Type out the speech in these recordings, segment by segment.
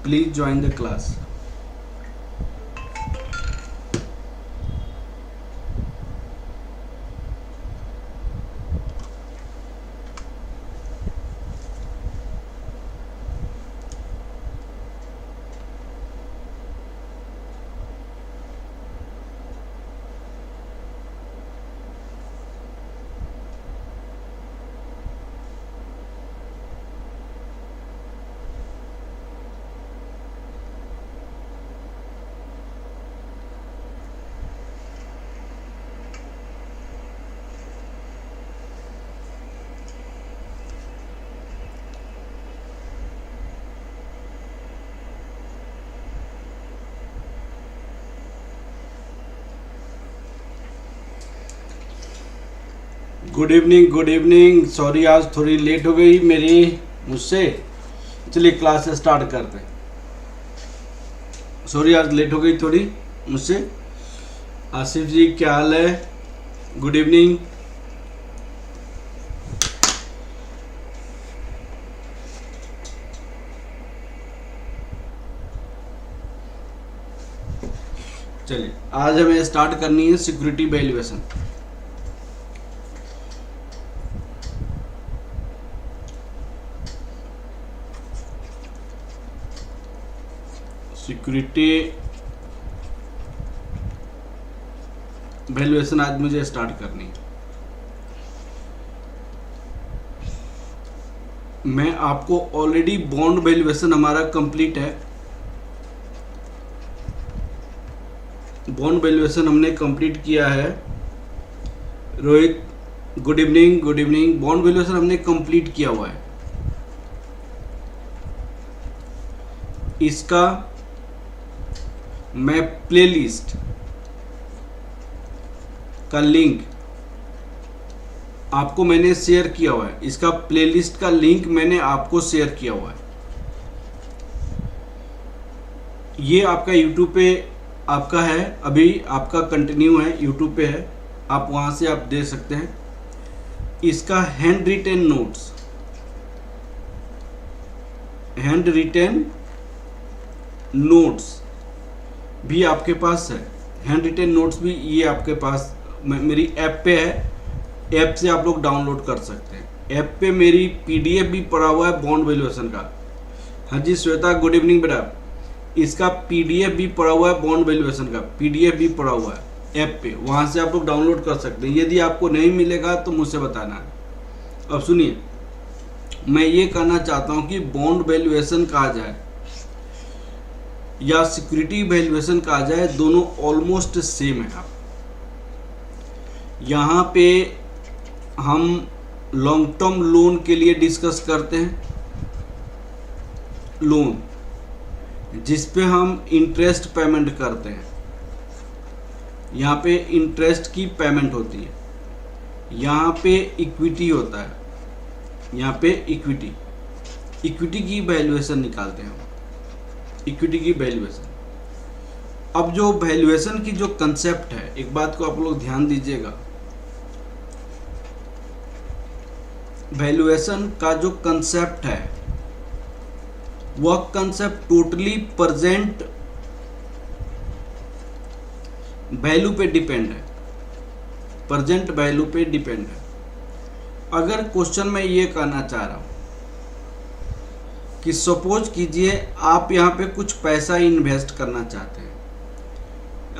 Please join the class. Good evening. Sorry आज थोड़ी late हो गई मुझसे। चलिए क्लास स्टार्ट करते हैं। सॉरी आज लेट हो गई थोड़ी मुझसे। आसिफ जी क्या हाल है? Good evening. चलिए आज हमें स्टार्ट करनी है सिक्योरिटी वैल्यूएशन। सिक्योरिटी वैल्यूएशन आज मुझे स्टार्ट करनी है। मैं आपको ऑलरेडी बॉन्ड वैल्यूएशन हमारा कंप्लीट है। बॉन्ड वैल्यूएशन हमने कंप्लीट किया है। Rohit good evening. Bond valuation हमने कंप्लीट किया हुआ है। इसका मैं प्लेलिस्ट का लिंक आपको मैंने शेयर किया हुआ है। इसका प्लेलिस्ट का लिंक मैंने आपको शेयर किया हुआ है। ये आपका YouTube पे आपका है, अभी आपका कंटिन्यू है, YouTube पे है, आप वहां से आप दे सकते हैं। इसका हैंड रिटेन नोट्स भी आपके पास है। हैंड रिटेन नोट्स भी ये आपके पास मेरी ऐप पे है। ऐप से आप लोग डाउनलोड कर सकते हैं। ऐप पे मेरी PDF भी पड़ा हुआ है बॉन्ड वैल्यूएशन का। हाँ जी श्वेता गुड इवनिंग बेटा। इसका PDF भी पड़ा हुआ है, बॉन्ड वैल्यूएशन का PDF भी पड़ा हुआ है ऐप पे। वहाँ से आप लोग डाउनलोड कर सकते हैं। यदि आपको नहीं मिलेगा तो मुझसे बताना है। अब सुनिए, मैं ये कहना चाहता हूँ कि बॉन्ड वैल्यूएशन कहा जाए या सिक्योरिटी वैल्यूएशन कहा जाए, दोनों ऑलमोस्ट सेम है। आप यहाँ पे हम लॉन्ग टर्म लोन के लिए डिस्कस करते हैं। लोन जिस पे हम इंटरेस्ट पेमेंट करते हैं, यहाँ पे इंटरेस्ट की पेमेंट होती है। यहाँ पे इक्विटी होता है, यहाँ पे इक्विटी की वैल्यूएशन निकालते हैं हम। इक्विटी की वैल्यूएशन। अब जो वैल्यूएशन की जो कंसेप्ट है, एक बात को आप लोग ध्यान दीजिएगा। वैल्यूएशन का जो कंसेप्ट है वह कंसेप्ट टोटली प्रेजेंट वैल्यू पे डिपेंड है। प्रेजेंट वैल्यू पे डिपेंड है। अगर क्वेश्चन में ये कहना चाह रहा हूं कि सपोज कीजिए आप यहाँ पे कुछ पैसा इन्वेस्ट करना चाहते हैं।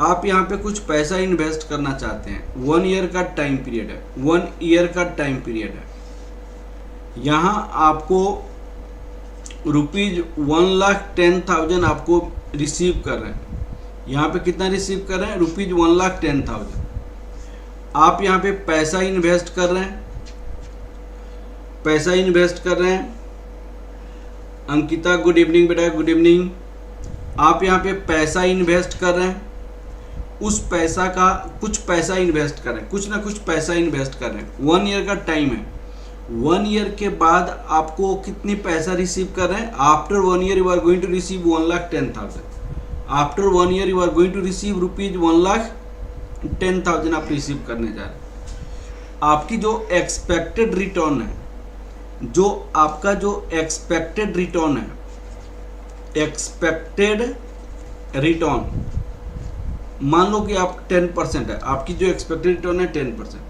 आप यहाँ पे कुछ पैसा इन्वेस्ट करना चाहते हैं। 1 ईयर का टाइम पीरियड है। 1 ईयर का टाइम पीरियड है। यहाँ आपको ₹1,10,000 आपको रिसीव कर रहे हैं। यहाँ पे कितना रिसीव कर रहे हैं? ₹1,10,000। आप यहाँ पे पैसा इन्वेस्ट कर रहे हैं। अंकिता गुड इवनिंग बेटा, गुड इवनिंग। आप यहाँ पे पैसा इन्वेस्ट कर रहे हैं। उस पैसा का कुछ पैसा इन्वेस्ट कर रहे हैं, कुछ ना कुछ पैसा इन्वेस्ट कर रहे हैं। 1 ईयर का टाइम है। 1 ईयर के बाद आपको कितनी पैसा रिसीव कर रहे हैं? After 1 year you are going to receive 1,10,000। After 1 year you are going to receive ₹1,10,000 आप रिसीव करने जा रहे हैं। आपकी जो एक्सपेक्टेड रिटर्न है, जो आपका जो एक्सपेक्टेड रिटर्न है, एक्सपेक्टेड रिटर्न, मान लो कि आप 10% है, आपकी जो एक्सपेक्टेड रिटर्न है 10%।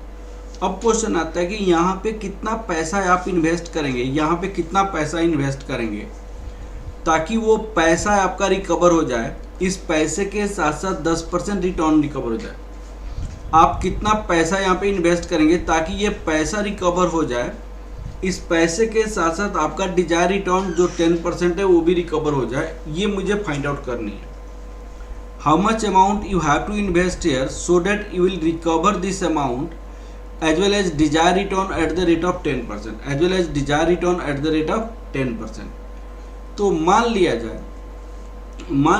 अब क्वेश्चन आता है कि यहाँ पे कितना पैसा आप इन्वेस्ट करेंगे, यहाँ पे कितना पैसा इन्वेस्ट करेंगे ताकि वो पैसा आपका रिकवर हो जाए, इस पैसे के साथ साथ 10% रिटर्न रिकवर हो जाए। आप कितना पैसा यहाँ पे इन्वेस्ट करेंगे ताकि ये पैसा रिकवर हो जाए, इस पैसे के साथ साथ आपका डिजायर रिटर्न जो 10% है वो भी रिकवर हो जाए, ये मुझे फाइंड आउट करनी है। How much amount you have to invest here so that you will recover this amount as well as desire return at the rate of 10%, as well as desire return at the rate of 10%। तो मान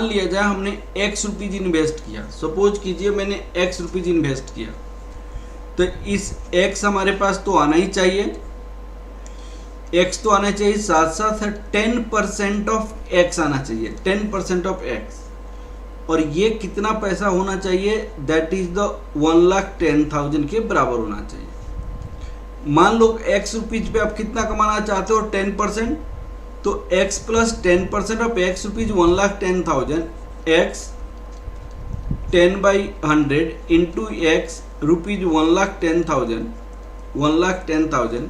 लिया जाए हमने x rupees invest किया, suppose कीजिए मैंने x rupees invest किया, तो इस x हमारे पास तो आना ही चाहिए, x तो आना चाहिए, साथ साथ 10% ऑफ x आना चाहिए, 10% ऑफ x। और ये कितना पैसा होना चाहिए, दैट इज द 1,10,000 के बराबर होना चाहिए। मान लो x रुपीज पे आप कितना कमाना चाहते हो, 10%, तो x plus 10% of x rupees 1,10,000, x 10/100 into x rupees 1,10,000,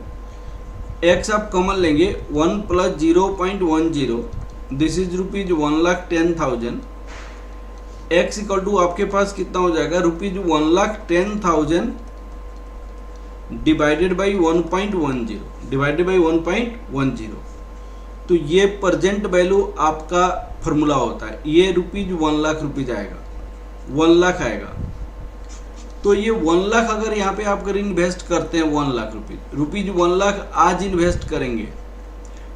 x आप कॉमन लेंगे, 1 plus 0.10, this is rupees 1,10,000, x equal to आपके पास कितना हो जाएगा, रुपीज 1,10,000 डिवाइडेड बाई 1.10। तो ये प्रेजेंट वैल्यू आपका फॉर्मूला होता है, ये रुपीज 1 लाख रुपीज आएगा, 1 लाख आएगा। तो ये 1 लाख अगर यहाँ पे आप अगर इन्वेस्ट करते हैं 1 लाख रुपीज 1 लाख आज इन्वेस्ट करेंगे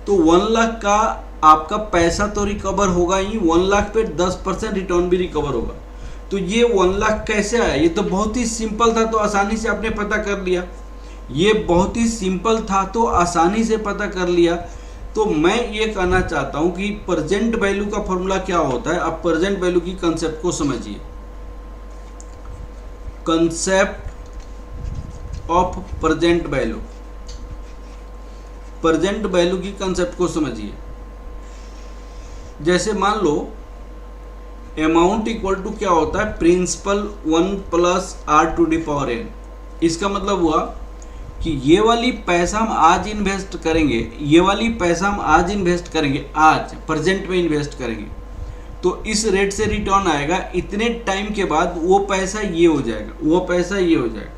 तो 1 लाख का आपका पैसा तो रिकवर होगा ही, 1 लाख पे 10% रिटर्न भी रिकवर होगा। तो ये 1 लाख कैसे आया, ये तो बहुत ही सिंपल था, तो आसानी से आपने पता कर लिया, ये बहुत ही सिंपल था तो आसानी से पता कर लिया। तो मैं ये कहना चाहता हूं कि प्रेजेंट वैल्यू का फॉर्मूला क्या होता है, आप प्रेजेंट वैल्यू की कंसेप्ट को समझिए। Concept of present value, present value की कंसेप्ट को समझिए। जैसे मान लो अमाउंट इक्वल टू क्या होता है, प्रिंसिपल 1 प्लस r⁴n। इसका मतलब हुआ कि ये वाली पैसा हम आज इन्वेस्ट करेंगे, ये वाली पैसा हम आज इन्वेस्ट करेंगे, आज प्रेजेंट में इन्वेस्ट करेंगे, तो इस रेट से रिटर्न आएगा, इतने टाइम के बाद वो पैसा ये हो जाएगा, वो पैसा ये हो जाएगा।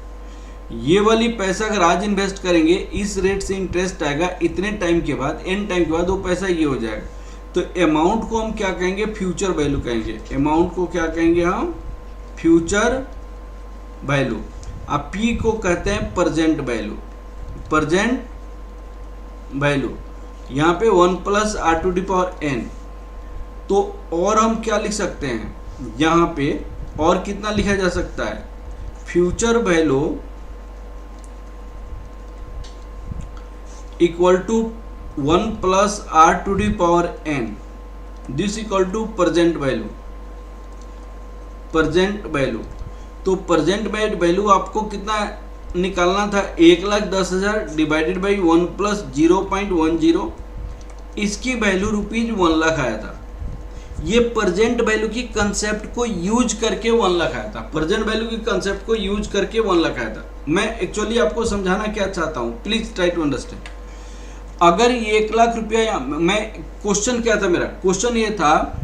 ये वाली पैसा अगर आज इन्वेस्ट करेंगे, इस रेट से इंटरेस्ट आएगा, इतने टाइम के बाद, एन टाइम के बाद वो पैसा ये हो जाएगा। तो अमाउंट को हम क्या कहेंगे, फ्यूचर वैल्यू कहेंगे। अमाउंट को क्या कहेंगे हम, फ्यूचर वैल्यू। अब P को कहते हैं प्रेजेंट वैल्यू, प्रेजेंट वैल्यू। यहाँ पे 1 प्लस r⁴n। तो और हम क्या लिख सकते हैं, यहाँ पे और कितना लिखा जा सकता है, future value equal to 1 plus r⁴n, this equal to present value, present value. तो प्रेजेंट वैल्यू आपको कितना निकालना था, 1,10,000 डिवाइडेड बाई 1 प्लस 0.10, इसकी वैल्यू रुपीज 1 लाख आया था। ये प्रेजेंट वैल्यू की कंसेप्ट को यूज करके 1 लाख आया था, प्रेजेंट वैल्यू की कंसेप्ट को यूज करके 1 लाख आया था। मैं एक्चुअली आपको समझाना क्या चाहता हूँ, प्लीज ट्राई टू अंडरस्टैंड। अगर 1 लाख रुपया, मैं क्वेश्चन क्या था, मेरा क्वेश्चन ये था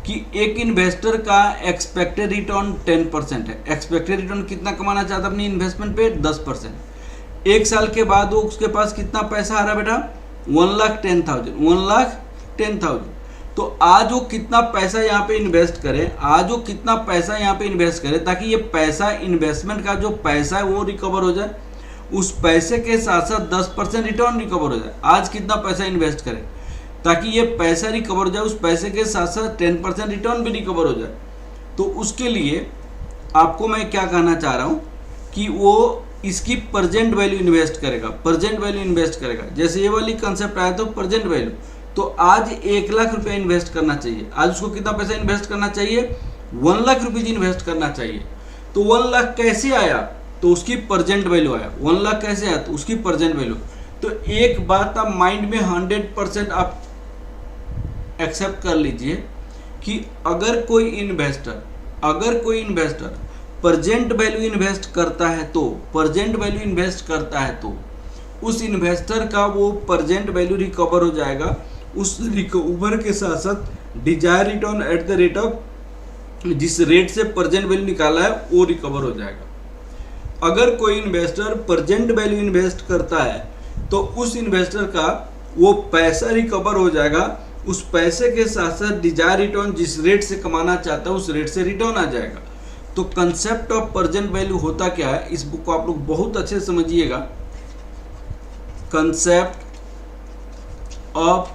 कि एक इन्वेस्टर का एक्सपेक्टेड रिटर्न 10% है, एक्सपेक्टेड रिटर्न कितना कमाना चाहता है अपनी इन्वेस्टमेंट पे, 10%। एक साल के बाद वो उसके पास कितना पैसा आ रहा है बेटा, 1,10,000, 1,10,000। तो आज वो कितना पैसा यहाँ पे इन्वेस्ट करे, आज वो कितना पैसा यहाँ पे इन्वेस्ट करे ताकि ये पैसा, इन्वेस्टमेंट का जो पैसा है वो रिकवर हो जाए, उस पैसे के साथ साथ 10% रिटर्न रिकवर हो जाए। आज कितना पैसा इन्वेस्ट करे ताकि ये पैसा रिकवर हो जाए, उस पैसे के साथ साथ 10% रिटर्न भी रिकवर हो जाए। तो उसके लिए आपको मैं क्या कहना चाह रहा हूँ कि वो इसकी प्रेजेंट वैल्यू इन्वेस्ट करेगा, प्रेजेंट वैल्यू इन्वेस्ट करेगा। जैसे ये वाली कंसेप्ट आया तो प्रेजेंट वैल्यू, तो आज 1 लाख रुपया इन्वेस्ट करना चाहिए, आज उसको कितना पैसा इन्वेस्ट करना चाहिए, 1 लाख रुपीज इन्वेस्ट करना चाहिए। तो 1 लाख कैसे आया, तो उसकी प्रेजेंट वैल्यू आया। 1 लाख कैसे आया, तो उसकी प्रेजेंट वैल्यू। तो एक बात आप माइंड में 100% आप एक्सेप्ट कर लीजिए कि अगर कोई इन्वेस्टर प्रेजेंट वैल्यू इन्वेस्ट करता है तो उस इन्वेस्टर का वो प्रेजेंट वैल्यू रिकवर हो जाएगा। उस रिकवर के साथ साथ desire return at the rate of जिस रेट से प्रेजेंट वैल्यू निकाला है वो रिकवर हो जाएगा। अगर कोई इन्वेस्टर प्रेजेंट वैल्यू इन्वेस्ट करता है तो उस इन्वेस्टर का वो पैसा रिकवर हो जाएगा। उस पैसे के साथ साथ डिजायर रिटर्न जिस रेट से कमाना चाहता है उस रेट से रिटर्न आ जाएगा। तो कंसेप्ट ऑफ प्रेजेंट वैल्यू होता क्या है, इस बुक को आप लोग बहुत अच्छे से समझिएगा। Concept of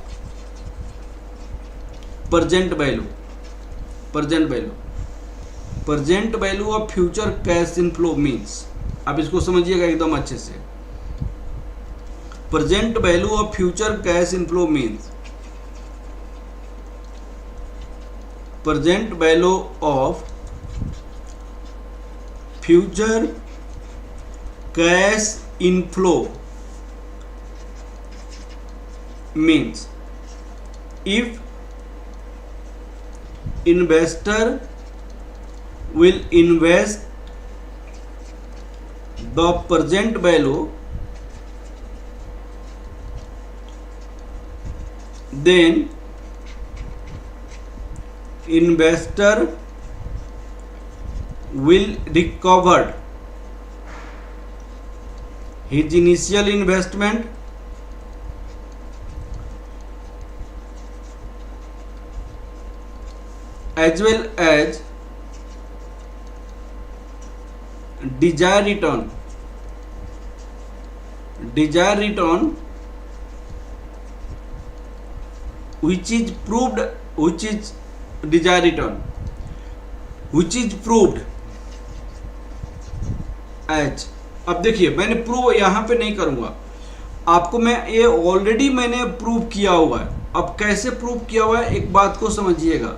present value of future cash inflow means, आप इसको समझिएगा एकदम अच्छे से। Present value of future cash inflow means present value of future cash inflow means if investor will invest the present value, then investor will recover his initial investment as well as desired return which is proved as। अब देखिए मैंने prove यहाँ पे नहीं करूँगा आपको, मैं ये ऑलरेडी मैंने प्रूव किया हुआ है। अब कैसे प्रूव किया हुआ है एक बात को समझिएगा।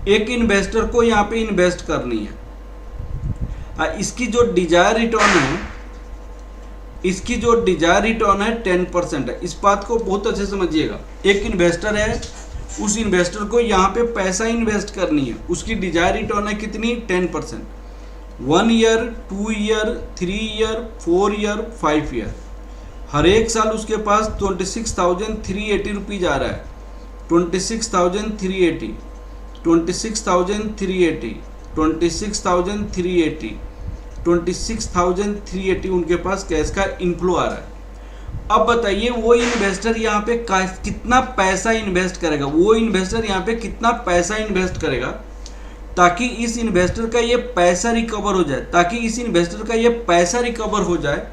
एक इन्वेस्टर को यहाँ पे इन्वेस्ट करनी है, इसकी जो डिजायर रिटर्न है 10% है। इस बात को बहुत अच्छे से समझिएगा। एक इन्वेस्टर है, उस इन्वेस्टर को यहाँ पे पैसा इन्वेस्ट करनी है, उसकी डिजायर रिटर्न है कितनी 10%। 1 year, 2 year, 3 year, 4 year, 5 year, हर एक साल उसके पास 26,380 रुपीज आ रहा है। 26,380 उनके पास कैश का इनफ्लो आ रहा है। अब बताइए वो इन्वेस्टर यहाँ पे कितना पैसा इन्वेस्ट करेगा, ताकि इस इन्वेस्टर का ये पैसा रिकवर हो जाए।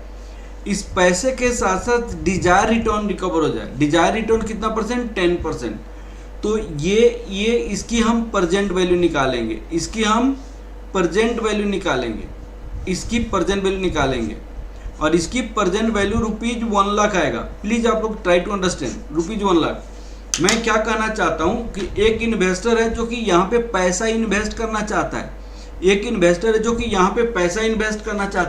इस पैसे के साथ साथ डिजायर रिटर्न रिकवर हो जाए। डिजायर रिटर्न कितना परसेंट 10%। तो ये इसकी हम प्रेजेंट वैल्यू निकालेंगे, इसकी प्रेजेंट वैल्यू निकालेंगे और इसकी प्रेजेंट वैल्यू ₹1 लाख आएगा। प्लीज आप लोग ट्राई टू अंडरस्टैंड ₹1 लाख। मैं क्या कहना चाहता हूं कि एक इन्वेस्टर है जो कि यहाँ पे पैसा इन्वेस्ट करना चाहता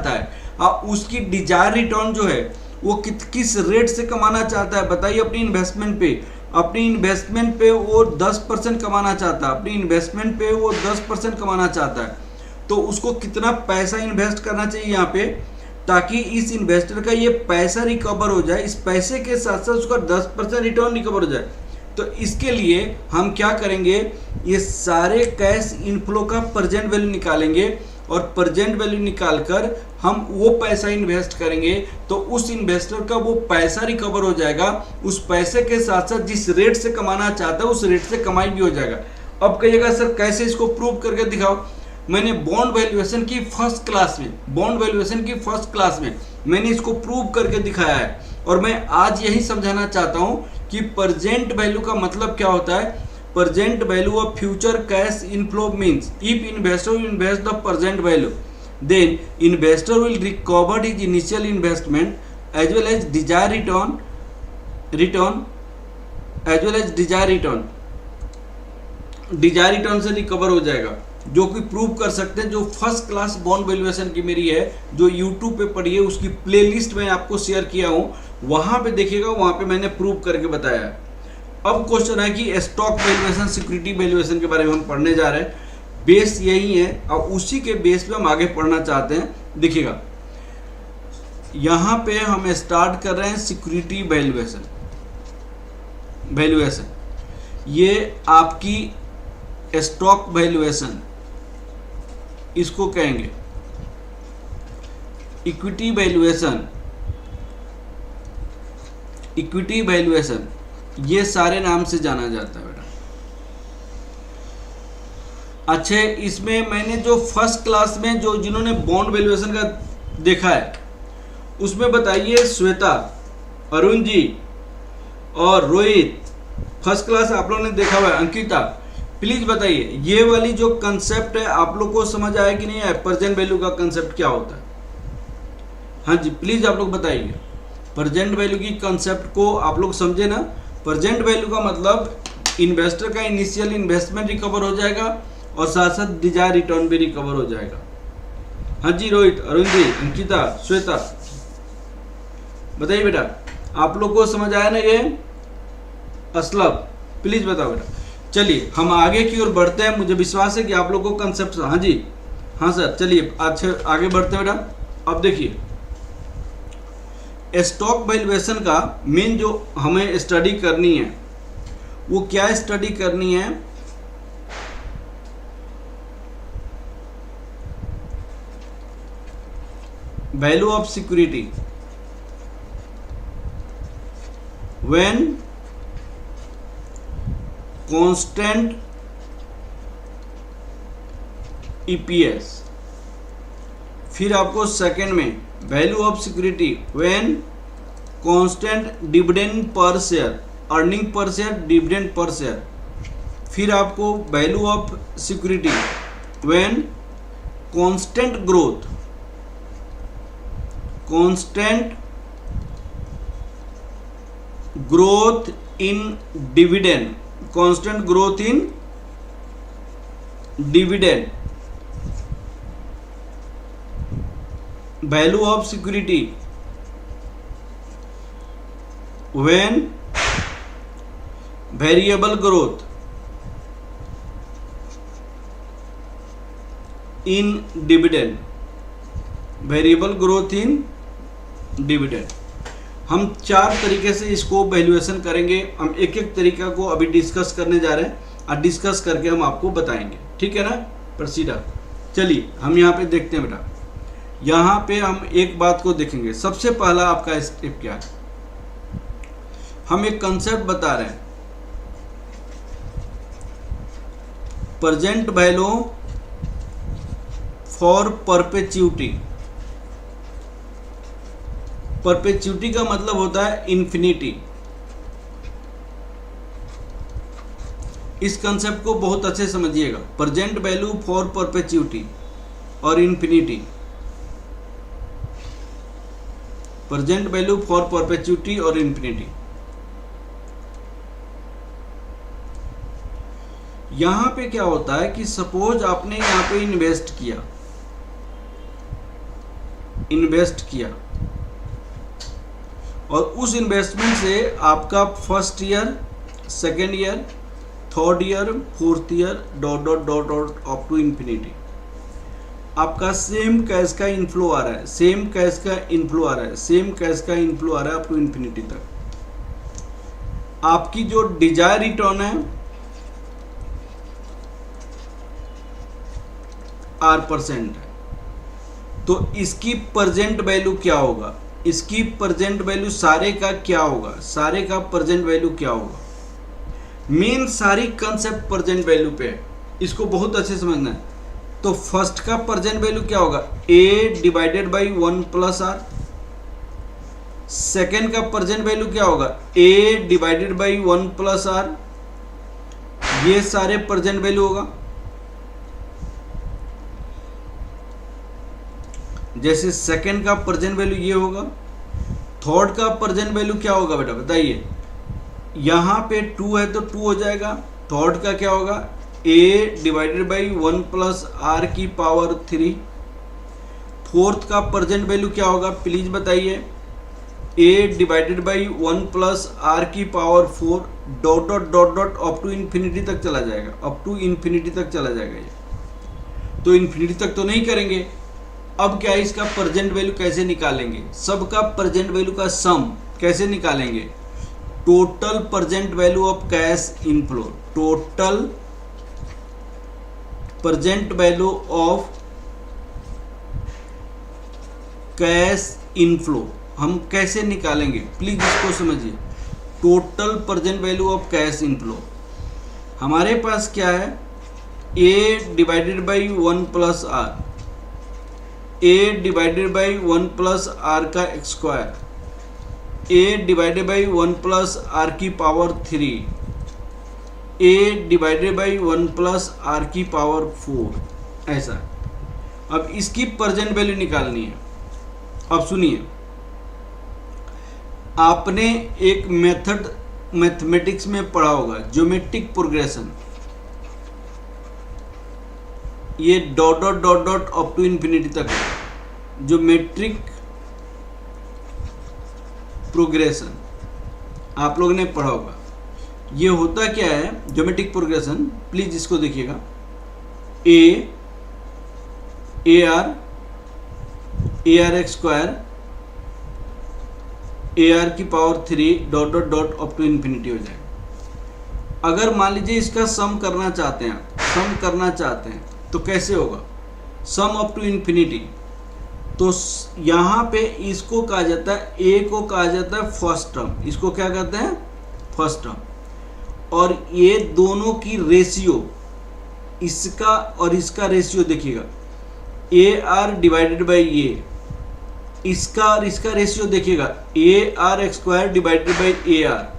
है, और उसकी डिजायर रिटर्न जो है वो किस रेट से कमाना चाहता है बताइए। अपनी इन्वेस्टमेंट पे वो 10% कमाना चाहता है। तो उसको कितना पैसा इन्वेस्ट करना चाहिए यहाँ पे, ताकि इस इन्वेस्टर का ये पैसा रिकवर हो जाए। इस पैसे के साथ साथ उसका 10% रिटर्न रिकवर हो जाए। तो इसके लिए हम क्या करेंगे, ये सारे कैश इनफ्लो का प्रेजेंट वैल्यू निकालेंगे और प्रेजेंट वैल्यू निकालकर हम वो पैसा इन्वेस्ट करेंगे तो उस इन्वेस्टर का वो पैसा रिकवर हो जाएगा। उस पैसे के साथ साथ जिस रेट से कमाना चाहता है उस रेट से कमाई भी हो जाएगा। अब कहिएगा सर कैसे इसको प्रूव करके दिखाओ। मैंने बॉन्ड वैल्यूएशन की फर्स्ट क्लास में मैंने इसको प्रूव करके दिखाया है, और मैं आज यही समझाना चाहता हूं कि प्रेजेंट वैल्यू का मतलब क्या होता है। Present value of future cash inflow means if investor will invest the present value then investor will recover his initial investment as well as desired return से रिकवर हो जाएगा, जो कि प्रूव कर सकते हैं। जो फर्स्ट क्लास बॉन्ड वैल्यूएशन की मेरी है, जो यूट्यूब पे पढ़ी है, उसकी प्लेलिस्ट में आपको शेयर किया हूँ, वहाँ पे देखिएगा, वहाँ पे मैंने प्रूव करके बताया है। अब क्वेश्चन है कि स्टॉक वैल्यूएशन, सिक्योरिटी वैल्यूएशन के बारे में हम पढ़ने जा रहे हैं। बेस यही है और उसी के बेस पे हम आगे पढ़ना चाहते हैं। देखिएगा यहाँ पे हम स्टार्ट कर रहे हैं सिक्योरिटी वैल्यूएशन। ये आपकी स्टॉक वैल्यूएशन इसको कहेंगे, इक्विटी वैल्यूएशन ये सारे नाम से जाना जाता है बेटा। अच्छा, इसमें मैंने जो फर्स्ट क्लास में जो जिन्होंने बॉन्ड वैल्यूएशन का देखा है उसमें बताइए श्वेता, अरुण जी और रोहित, फर्स्ट क्लास आप लोगों ने देखा हुआ है। अंकिता, प्लीज बताइए ये वाली जो कंसेप्ट है आप लोग को समझ आया कि नहीं है? प्रेजेंट वैल्यू का कंसेप्ट क्या होता है? हाँ जी, प्लीज आप लोग बताइए प्रेजेंट वैल्यू की कंसेप्ट को आप लोग समझे ना। प्रेजेंट वैल्यू का मतलब इन्वेस्टर का इनिशियल इन्वेस्टमेंट रिकवर हो जाएगा और साथ साथ डिजायर रिटर्न भी रिकवर हो जाएगा। हाँ जी रोहित, अरुण जी, अंकिता, श्वेता, बताइए बेटा आप लोग को समझ आया ना ये? असलम, प्लीज बताओ बेटा। चलिए हम आगे की ओर बढ़ते हैं, मुझे विश्वास है कि आप लोग को कंसेप्ट, हाँ जी, हाँ सर, चलिए अच्छा आगे बढ़ते हैं बेटा। अब देखिए स्टॉक वैल्यूएशन का मेन जो हमें स्टडी करनी है वो क्या स्टडी करनी है? Value of security when constant EPS. फिर आपको सेकंड में value of security when constant dividend per share, earning per share, dividend per share. फिर आपको value of security when constant growth, constant growth in dividend, constant growth in dividend. Value of security when variable growth in dividend, variable growth in dividend. हम चार तरीके से इसको valuation करेंगे। हम एक एक तरीका को अभी डिस्कस करने जा रहे हैं और डिस्कस करके हम आपको बताएंगे, ठीक है ना? प्रोसीडर, चलिए हम यहाँ पे देखते हैं बेटा। यहाँ पे हम एक बात को देखेंगे। सबसे पहला आपका स्टेप क्या है? हम एक कंसेप्ट बता रहे हैं, present value for perpetuity. Perpetuity का मतलब होता है इन्फिनिटी। इस कंसेप्ट को बहुत अच्छे समझिएगा, प्रेजेंट वैल्यू फॉर परपेचुइटी और infinity. Present value for perpetuity और इन्फिनिटी। यहां पे क्या होता है कि सपोज आपने यहां पे इन्वेस्ट किया और उस इन्वेस्टमेंट से आपका first year, second year, third year, fourth year dot dot dot dot up to infinity आपका सेम कैश का इनफ्लो आ रहा है, सेम कैश का इनफ्लो आ रहा है, सेम कैश का इनफ्लो आ रहा है अप टू इन्फिनिटी तक। आपकी जो डिजायर रिटर्न है R% है, तो इसकी प्रेजेंट वैल्यू क्या होगा? इसकी प्रेजेंट वैल्यू सारे का क्या होगा? सारे का प्रेजेंट वैल्यू क्या होगा? मेन सारी कंसेप्ट प्रेजेंट वैल्यू पे है, इसको बहुत अच्छे समझना है। तो फर्स्ट का प्रेजेंट वैल्यू क्या होगा? A divided by 1 plus R। Second का प्रेजेंट वैल्यू क्या होगा? A divided by 1 plus R। ये सारे प्रेजेंट वैल्यू होगा। जैसे सेकेंड का प्रेजेंट वैल्यू ये होगा, थर्ड का प्रेजेंट वैल्यू क्या होगा बेटा बताइए? यहां पे 2 है तो 2 हो जाएगा। थर्ड का क्या होगा? A divided by 1 plus R की पावर 3। फोर्थ का प्रेजेंट वैल्यू क्या होगा प्लीज बताइए? A divided by 1 plus R की power 4 dot dot dot dot up to infinity तक चला जाएगा, अप टू इन्फिनिटी तक चला जाएगा ये। तो इन्फिनिटी तक तो नहीं करेंगे। अब क्या है, इसका प्रेजेंट वैल्यू कैसे निकालेंगे, सबका प्रेजेंट वैल्यू का सम कैसे निकालेंगे, total present value of cash inflow, total present value of cash inflow हम कैसे निकालेंगे, प्लीज इसको समझिए। Total present value of cash inflow हमारे पास क्या है, A divided by 1 plus R, A divided by 1 plus R का square, A divided by 1 plus R की power 3, A divided by 1 plus R की पावर 4, ऐसा। अब इसकी प्रेजेंट वैल्यू निकालनी है। अब सुनिए, आपने एक मेथड मैथमेटिक्स में पढ़ा होगा, ज्योमेट्रिक प्रोग्रेशन, ये dot dot dot dot up to infinity तक है, ज्योमेट्रिक प्रोग्रेशन आप लोगों ने पढ़ा होगा। ये होता क्या है ज्योमेट्रिक प्रोग्रेशन, प्लीज इसको देखिएगा, A R X square A R की power 3 dot dot dot up to infinity हो जाएगा। अगर मान लीजिए इसका सम करना चाहते हैं, सम करना चाहते हैं तो कैसे होगा, सम अप टू इन्फिनिटी, तो यहाँ पे इसको कहा जाता है, ए को कहा जाता है फर्स्ट टर्म, इसको क्या कहते हैं फर्स्ट टर्म, और ये दोनों की रेशियो, इसका और इसका रेशियो देखिएगा, ए आर डिवाइडेड बाई ए, इसका और इसका रेशियो देखिएगा, A R X square divided by A R,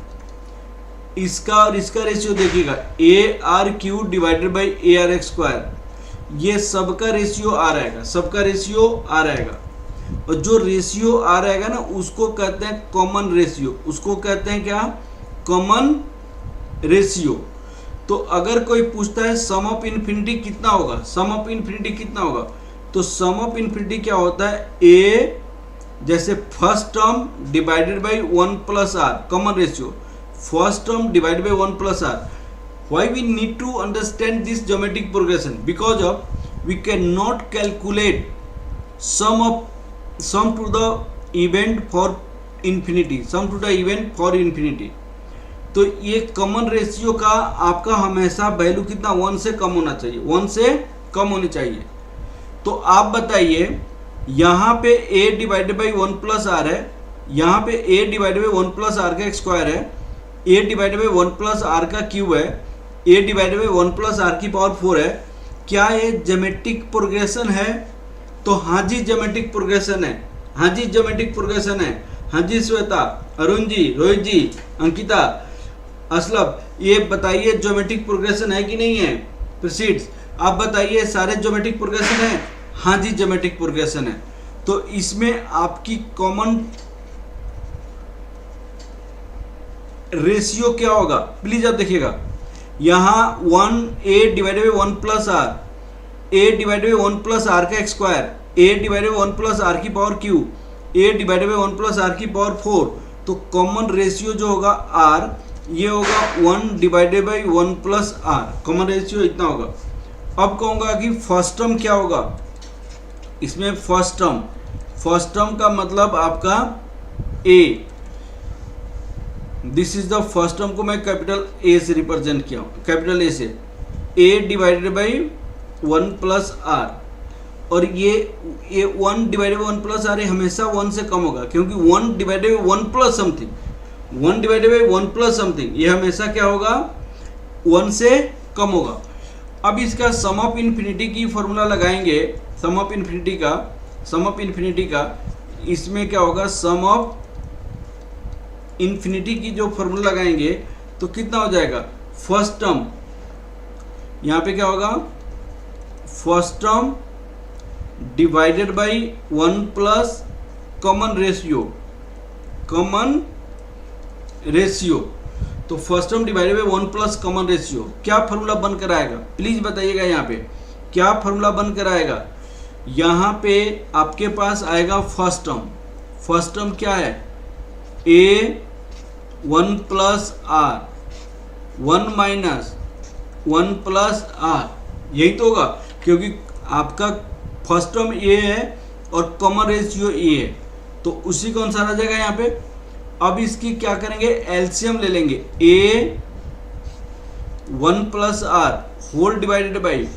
इसका और इसका रेशियो देखिएगा, A are Q divided by A R X square, ये सबका रेशियो आ रहेगा, सबका रेशियो आ रहेगा, और जो रेशियो आ रहेगा ना उसको कहते हैं कॉमन रेशियो, उसको कहते हैं क्या, कॉमन रेशियो। तो अगर कोई पूछता है सम ऑफ इन्फिनिटी कितना होगा, सम ऑफ इन्फिनिटी कितना होगा, तो सम ऑफ इन्फिनिटी क्या होता है, ए जैसे first term divided by 1 plus R, common ratio, first term divided by 1 plus R. Why we need to understand this geometric progression? Because of we cannot calculate sum to the event for infinity, sum to the event for infinity। तो ये common ratio का आपका हमेशा value कितना, 1 से कम होना चाहिए, 1 से कम होनी चाहिए। तो आप बताइए, यहाँ पे a divided by 1 plus R है, यहाँ पे a divided by 1 plus R का स्क्वायर है, a divided by 1 plus R का क्यूब है, a divided by 1 plus R की पावर 4 है। क्या ये ज्योमेट्रिक प्रोग्रेशन है? तो हाँ जी ज्योमेट्रिक प्रोग्रेशन है, हाँ जी ज्योमेट्रिक प्रोग्रेशन है, हाँ जी श्वेता, अरुण जी, रोहित जी, अंकिता, असलफ, ये बताइए ज्योमेट्रिक प्रोग्रेशन है कि नहीं है? प्रोसीड्स, आप बताइए सारे ज्योमेट्रिक प्रोग्रेशन है? हाँ जी ज्योमेट्रिक प्रोग्रेशन है। तो इसमें आपकी कॉमन रेशियो क्या होगा, प्लीज आप देखिएगा, यहाँ 1 a divided by 1 plus R, a divided by 1 plus R का square, a divided by 1 plus R की power Q, a divided by 1 plus R की पावर 4। तो कॉमन रेशियो जो होगा r, ये होगा 1 divided by 1 plus R, common ratio इतना होगा। अब कहूँगा कि फर्स्ट टर्म क्या होगा इसमें, फर्स्ट टर्म का मतलब आपका a, this is the first term को मैं कैपिटल ए से रिप्रेजेंट किया हूँ, कैपिटल ए से, a divided by 1 plus R, और ये 1 डिवाइडेड बाई 1 प्लस आर हमेशा 1 से कम होगा, क्योंकि 1 divided by 1 plus something, 1 divided by 1 plus something ये हमेशा क्या होगा, 1 से कम होगा। अब इसका सम ऑफ इन्फिनिटी की फॉर्मूला लगाएंगे, सम ऑफ इन्फिनिटी का इसमें क्या होगा, सम ऑफ इन्फिनिटी की जो फॉर्मूला लगाएंगे तो कितना हो जाएगा, फर्स्ट टर्म, यहाँ पे क्या होगा, first term divided by 1 plus common ratio, तो first term divided by 1 plus common ratio, क्या फॉर्मूला बनकर आएगा, प्लीज बताइएगा यहाँ पे क्या फॉर्मूला बनकर आएगा। यहाँ पे आपके पास आएगा फर्स्ट टर्म क्या है, A 1 plus R 1 minus 1 plus R, यही तो होगा क्योंकि आपका फर्स्ट टर्म ए है और कॉमन रेशियो ए है, तो उसी के अनुसार आ जाएगा यहाँ पे। अब इसकी क्या करेंगे, एलसीएम ले लेंगे, A 1 plus R whole divided by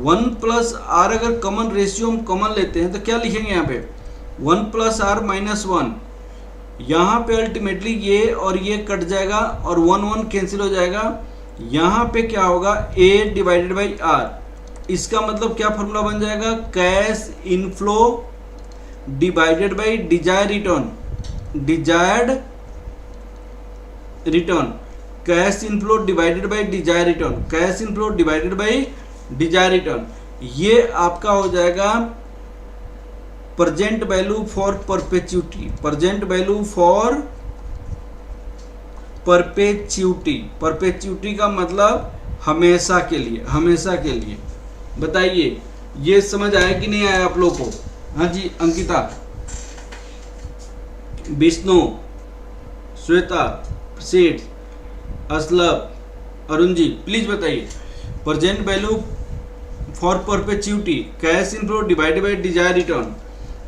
1 plus R. अगर कॉमन रेशियो हम कॉमन लेते हैं तो क्या लिखेंगे यहाँ पे, 1 प्लस आर माइनस 1। यहाँ पे अल्टीमेटली ये और ये कट जाएगा और 1 1 कैंसिल हो जाएगा। यहाँ पे क्या होगा, ए डिवाइडेड बाई आर। इसका मतलब क्या फॉर्मूला बन जाएगा, cash inflow divided by desired return, desired return, cash inflow divided by desired return, cash inflow divided by desired return. ये आपका हो जाएगा present value for perpetuity, present value for perpetuity. Perpetuity का मतलब हमेशा के लिए, हमेशा के लिए। बताइए ये समझ आया कि नहीं आया आप लोग को? हाँ जी अंकिता, विष्णु, श्वेता, सेठ, असलम, अरुण जी प्लीज बताइए। Present value for perpetuity, cash inflow divided by desired return.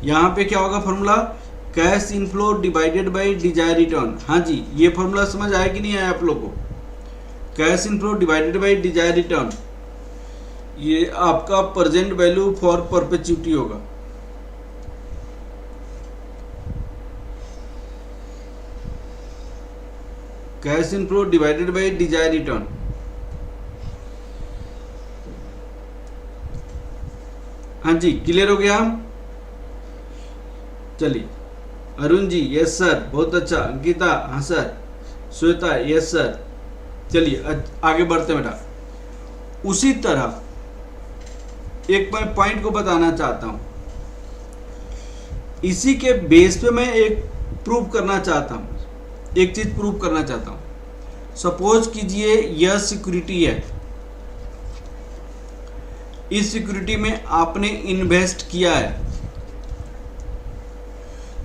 यहाँ पे क्या होगा formula, cash inflow divided by desired return. हाँ जी, ये फॉर्मूला समझ आया कि नहीं आया आप लोग को? Cash inflow divided by desired return, ये आपका प्रेजेंट वैल्यू फॉर परपेचुटी होगा। Cash inflow divided by desired return. हाँ जी क्लियर हो गया? चलिए अरुण जी यस सर, बहुत अच्छा। अंकिता हाँ सर, श्वेता यस सर। चलिए आगे बढ़ते बेटा। उसी तरह एक मैं पॉइंट को बताना चाहता हूं, इसी के बेस पे मैं एक प्रूव करना चाहता हूं, एक चीज प्रूव करना चाहता हूं। सपोज कीजिए यह सिक्योरिटी है, इस सिक्योरिटी में आपने इन्वेस्ट किया है,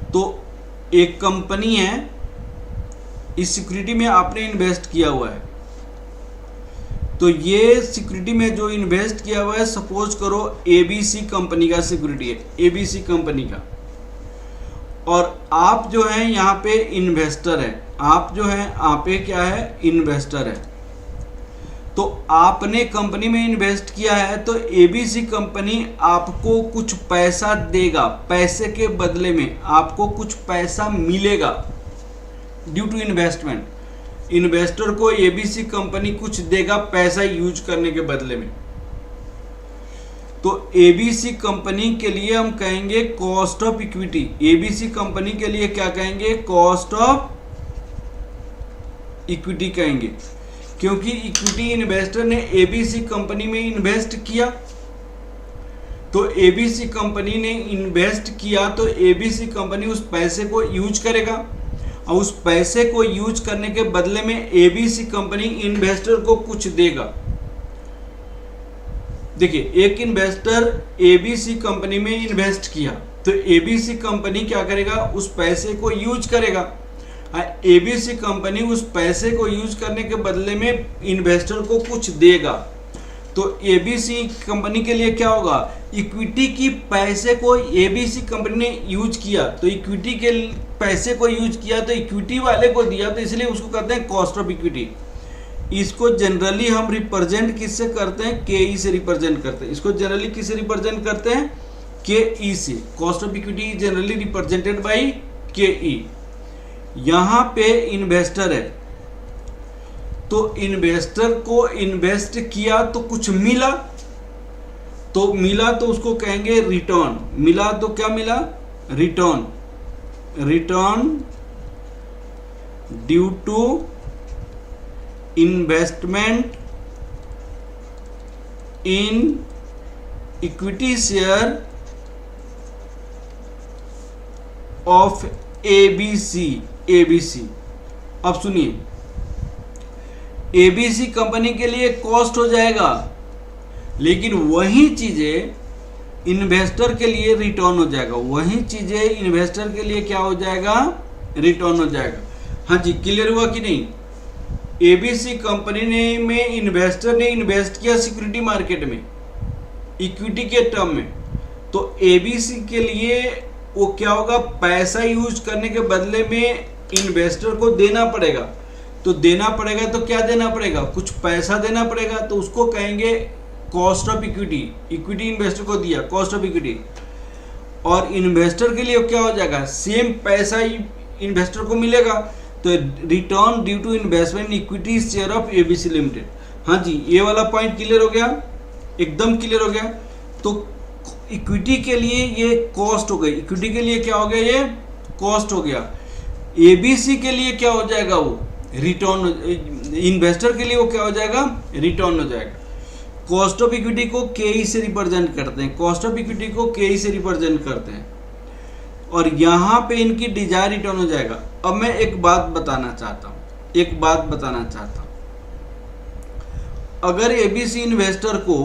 तो एक कंपनी है, इस सिक्योरिटी में आपने इन्वेस्ट किया हुआ है, तो ये सिक्योरिटी में जो इन्वेस्ट किया हुआ है सपोज करो एबीसी कंपनी का सिक्योरिटी है, एबीसी कंपनी का, और आप जो है यहाँ पे इन्वेस्टर है, आप जो है आप पे क्या है इन्वेस्टर है। तो आपने कंपनी में इन्वेस्ट किया है तो एबीसी कंपनी आपको कुछ पैसा देगा, पैसे के बदले में आपको कुछ पैसा मिलेगा ड्यू टू इन्वेस्टमेंट। इन्वेस्टर को एबीसी कंपनी कुछ देगा पैसा यूज करने के बदले में। तो एबीसी कंपनी के लिए हम कहेंगे cost of equity, ABC company के लिए क्या कहेंगे, कॉस्ट ऑफ इक्विटी कहेंगे, क्योंकि इक्विटी इन्वेस्टर ने एबीसी कंपनी में इन्वेस्ट किया। तो एबीसी कंपनी ने इन्वेस्ट किया तो एबीसी कंपनी उस पैसे को यूज करेगा, और उस पैसे को यूज करने के बदले में एबीसी कंपनी इन्वेस्टर को कुछ देगा। देखिए एक इन्वेस्टर एबीसी कंपनी में इन्वेस्ट किया तो एबीसी कंपनी क्या करेगा, उस पैसे को यूज करेगा। एबीसी कंपनी उस पैसे को यूज करने के बदले में इन्वेस्टर को कुछ देगा। तो एबीसी कंपनी के लिए क्या होगा, इक्विटी की पैसे को एबीसी कंपनी ने यूज किया, तो इक्विटी के पैसे को यूज किया तो इक्विटी वाले को दिया, तो इसलिए उसको कहते हैं कॉस्ट ऑफ इक्विटी। इसको जनरली हम रिप्रेजेंट किससे करते हैं, के से रिप्रेजेंट करते हैं। इसको जनरली किससे रिप्रेजेंट करते हैं, के से। Cost of equity generally represented by के। यहाँ पे इन्वेस्टर है, तो इन्वेस्टर को इन्वेस्ट किया तो कुछ मिला, तो मिला तो उसको कहेंगे रिटर्न। मिला तो क्या मिला, return. Return due to investment in equity share of ABC. ABC, अब सुनिए, एबीसी कंपनी के लिए कॉस्ट हो जाएगा, लेकिन वही चीजें इन्वेस्टर के लिए रिटर्न हो जाएगा। वही चीजें इन्वेस्टर के लिए क्या हो जाएगा, रिटर्न हो जाएगा। हाँ जी, क्लियर हुआ कि नहीं? एबीसी कंपनी ने में इन्वेस्टर ने इन्वेस्ट किया सिक्योरिटी मार्केट में इक्विटी के टर्म में, तो एबीसी के लिए वो क्या होगा, पैसा यूज करने के बदले में इन्वेस्टर को देना पड़ेगा। तो देना पड़ेगा तो क्या देना पड़ेगा, कुछ पैसा देना पड़ेगा, तो उसको कहेंगे cost of equity. Equity investor को दिया, कॉस्ट ऑफ इक्विटी। और इन्वेस्टर के लिए क्या हो जाएगा, सेम पैसा ही इन्वेस्टर को मिलेगा, तो return due to investment equity share of ABC limited. हाँ जी, ये वाला पॉइंट क्लियर हो गया, एकदम क्लियर हो गया। तो इक्विटी के लिए ये कॉस्ट हो गई, इक्विटी के लिए क्या हो गया, ये कॉस्ट हो गया। एबीसी के लिए क्या हो जाएगा, वो रिटर्न, इन्वेस्टर के लिए वो क्या हो जाएगा, रिटर्न हो जाएगा। कॉस्ट ऑफ इक्विटी को केई से रिप्रेजेंट करते हैं, कॉस्ट ऑफ इक्विटी को केई से रिप्रेजेंट करते हैं, और यहाँ पे इनकी डिजायर रिटर्न हो जाएगा। अब मैं एक बात बताना चाहता हूँ, अगर एबीसी इन्वेस्टर को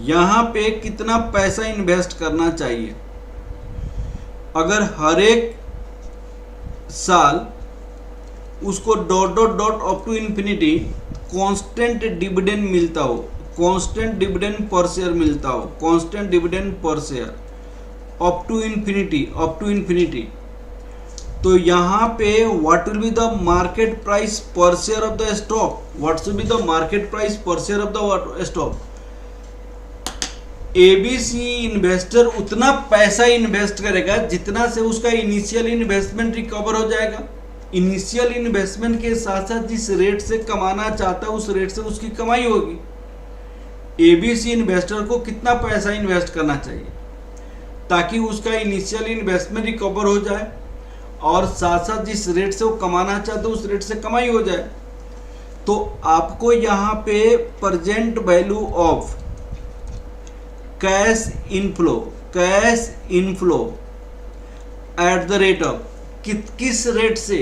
यहाँ पे कितना पैसा इन्वेस्ट करना चाहिए, अगर हर एक साल उसको dot dot dot up to infinity constant dividend मिलता हो, कांस्टेंट डिविडेंड पर शेयर मिलता हो, constant dividend per share up to infinity, तो यहाँ पे what will be the market price per share of the stock, what will be the market price per share of the stock. ABC investor उतना पैसा invest करेगा जितना से उसका initial investment recover हो जाएगा। इनिशियल इन्वेस्टमेंट के साथ साथ जिस रेट से कमाना चाहता है उस रेट से उसकी कमाई होगी। एबीसी इन्वेस्टर को कितना पैसा इन्वेस्ट करना चाहिए ताकि उसका इनिशियल इन्वेस्टमेंट रिकवर हो जाए और साथ साथ जिस रेट से वो कमाना चाहता है उस रेट से कमाई हो जाए। तो आपको यहाँ पे present value of cash inflow eight the rate of किस रेट से,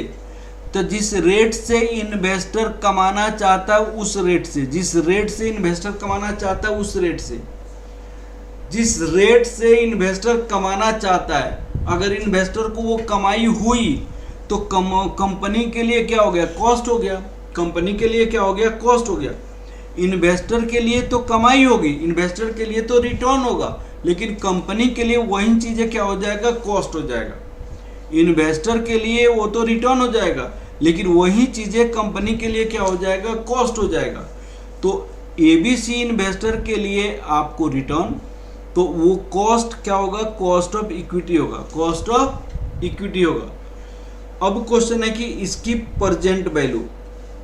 तो जिस रेट से इन्वेस्टर कमाना चाहता है उस रेट से, जिस रेट से इन्वेस्टर कमाना चाहता है उस रेट से, जिस रेट से इन्वेस्टर कमाना चाहता है, अगर इन्वेस्टर को वो कमाई हुई तो कंपनी के लिए क्या हो गया, कॉस्ट हो गया। कंपनी के लिए क्या हो गया, कॉस्ट हो गया। इन्वेस्टर के लिए तो कमाई होगी, इन्वेस्टर के लिए तो रिटर्न होगा, लेकिन कंपनी के लिए वही चीजें क्या हो जाएगा, कॉस्ट हो जाएगा। इन्वेस्टर के लिए वो तो रिटर्न हो जाएगा, लेकिन वही चीजें कंपनी के लिए क्या हो जाएगा, कॉस्ट हो जाएगा। तो एबीसी इन्वेस्टर के लिए आपको रिटर्न, तो वो कॉस्ट क्या होगा, कॉस्ट ऑफ इक्विटी होगा, कॉस्ट ऑफ इक्विटी होगा। अब क्वेश्चन है कि इसकी प्रेजेंट वैल्यू,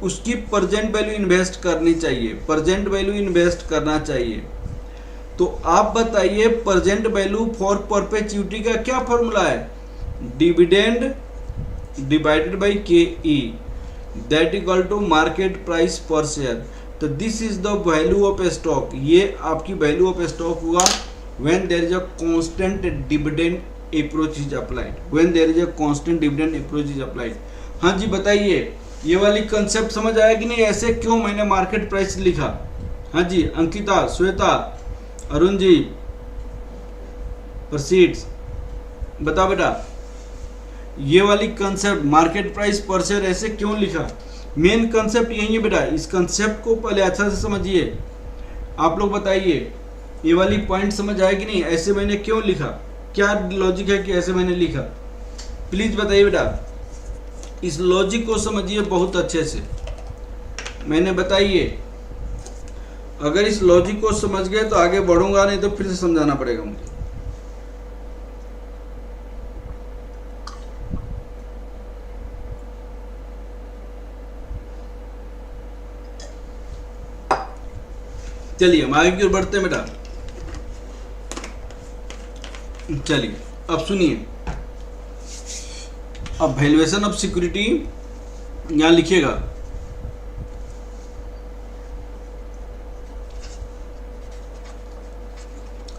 उसकी प्रेजेंट वैल्यू इन्वेस्ट करनी चाहिए, प्रेजेंट वैल्यू इन्वेस्ट करना चाहिए। तो आप बताइए प्रेजेंट वैल्यू फॉर परपेचुइटी का क्या फॉर्मूला है, dividend divided by K E that equal to market price per share. तो this is the value of stock, ये आपकी वैल्यू ऑफ स्टॉक हुआ when there is a constant dividend approach is applied, when there is a constant dividend approach is applied. हाँ जी बताइए, ये वाली concept समझ आया कि नहीं, ऐसे क्यों मैंने मार्केट प्राइस लिखा। हाँ जी अंकिता, श्वेता, अरुण जी, प्रसीड्स, बता बेटा ये वाली concept market price per share ऐसे क्यों लिखा। मेन कंसेप्ट यही है बेटा, इस कंसेप्ट को पहले अच्छा से समझिए। आप लोग बताइए ये वाली पॉइंट समझ आया कि नहीं, ऐसे मैंने क्यों लिखा, क्या लॉजिक है कि ऐसे मैंने लिखा, प्लीज बताइए बेटा। इस लॉजिक को समझिए बहुत अच्छे से, मैंने बताइए। अगर इस लॉजिक को समझ गए तो आगे बढ़ूंगा, नहीं तो फिर से समझाना पड़ेगा मुझे। चलिए हम आगे की ओर बढ़ते हैं बेटा। चलिए अब सुनिए, अब वैल्यूएशन ऑफ सिक्योरिटी यहां लिखिएगा।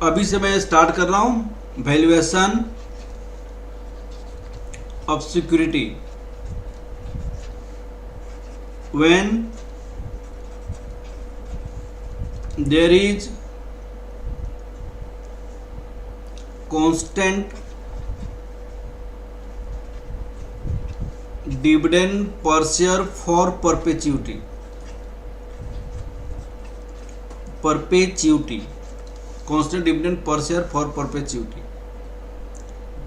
अभी से मैं स्टार्ट कर रहा हूं, valuation of security when there is constant dividend per share for perpetuity, constant dividend per share for perpetuity.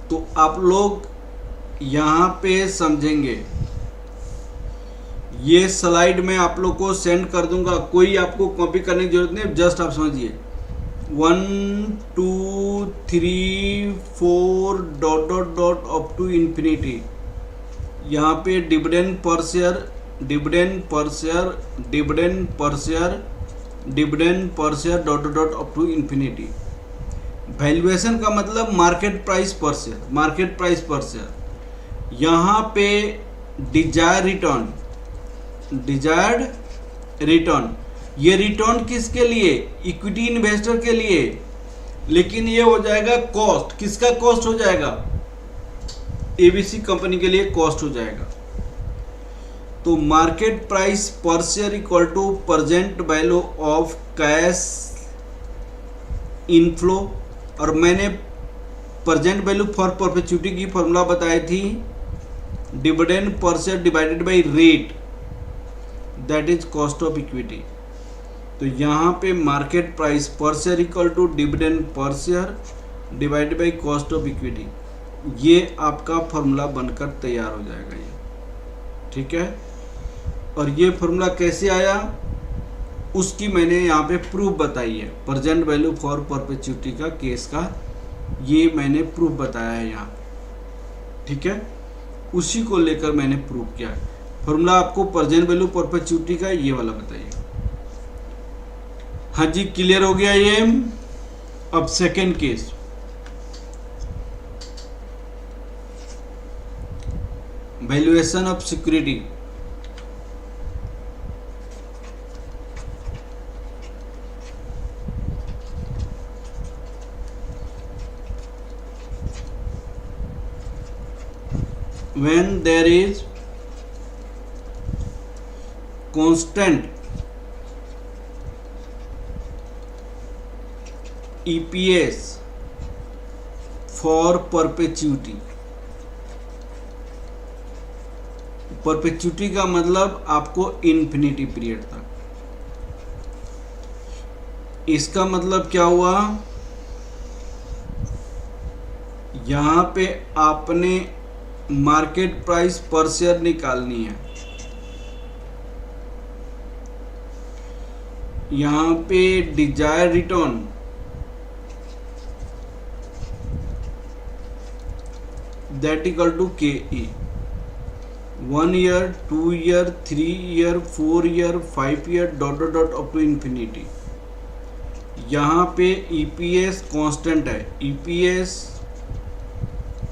तो आप लोग यहाँ पे समझेंगे, ये स्लाइड मैं आप लोग को सेंड कर दूंगा, कोई आपको कॉपी करने की जरूरत नहीं, जस्ट आप समझिए 1 2 3 4 dot dot dot up to infinity. यहाँ पे dividend per share, dividend per share, dividend per share, dividend per share dot dot dot up to infinity. Valuation का मतलब market price per share, market price per share. यहाँ पे desired return, desired return, ये return किसके लिए? Equity investor के लिए, लेकिन ये हो जाएगा कॉस्ट। किसका कॉस्ट हो जाएगा? एबीसी कंपनी के लिए कॉस्ट हो जाएगा। तो market price per share equal to present value of cash inflow, और मैंने प्रेजेंट वैल्यू फॉर परपेचुटी की फॉर्मूला बताई थी, dividend per share divided by rate, that is cost of equity. तो यहाँ पे market price per share equal to dividend per share divided by cost of equity, ये आपका फॉर्मूला बनकर तैयार हो जाएगा ये, ठीक है। और ये फॉर्मूला कैसे आया उसकी मैंने यहाँ पे प्रूफ बताई है, प्रेजेंट वैल्यू फॉर परपेचुटी का केस का ये मैंने प्रूफ बताया है यहाँ, ठीक है। उसी को लेकर मैंने प्रूफ किया है। फॉर्मूला आपको प्रेजेंट वैल्यू परपेचुटी का ये वाला बताइए। हाँ जी, क्लियर हो गया ये। अब second case, valuation of security. when there is constant EPS for perpetuity, perpetuity का मतलब आपको इन्फिनिटी पीरियड तक। इसका मतलब क्या हुआ, यहां पे आपने मार्केट प्राइस पर शेयर निकालनी है, यहां पे desired return, that equal to K E, 1 year 2 year 3 year 4 year 5 year dot dot dot up to infinity. यहाँ पे ईपीएस कांस्टेंट है, ईपीएस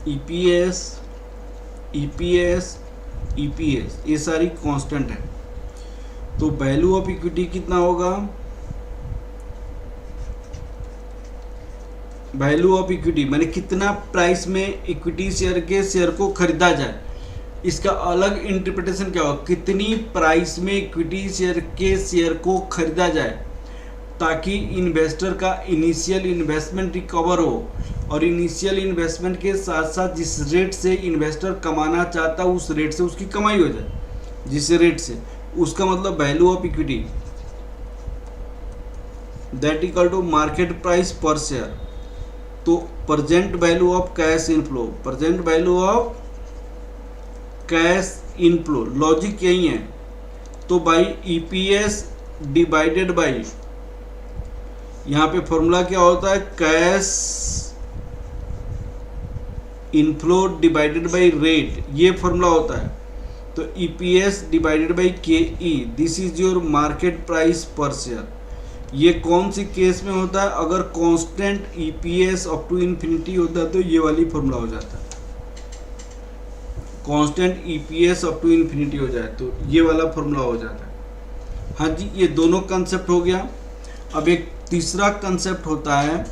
ईपीएस ईपीएस ईपीएस ये सारी कांस्टेंट है। तो वैल्यू ऑफ इक्विटी कितना होगा, वैल्यू ऑफ इक्विटी माने कितना प्राइस में इक्विटी शेयर के शेयर को खरीदा जाए। इसका अलग इंटरप्रिटेशन क्या होगा, कितनी प्राइस में इक्विटी शेयर के शेयर को खरीदा जाए ताकि इन्वेस्टर का इनिशियल इन्वेस्टमेंट रिकवर हो, और इनिशियल इन्वेस्टमेंट के साथ साथ जिस रेट से इन्वेस्टर कमाना चाहता है उस रेट से उसकी कमाई हो जाए, जिस रेट से, उसका मतलब value of equity that equal to market price per share. तो present value of cash inflow, present value of cash inflow, logic यही है। तो बाई ईपीएस डिवाइडेड बाई, यहाँ पे फॉर्मूला क्या होता है, cash inflow divided by rate, ये फॉर्मूला होता है। तो EPS divided by K E, this is your market price per share. ये कौन सी केस में होता है, अगर constant EPS up to infinity होता है तो ये वाली फॉर्मूला हो जाता है, constant EPS up to infinity हो जाए तो ये वाला फॉर्मूला हो जाता है। हाँ जी, ये दोनों कंसेप्ट हो गया। अब एक तीसरा कंसेप्ट होता है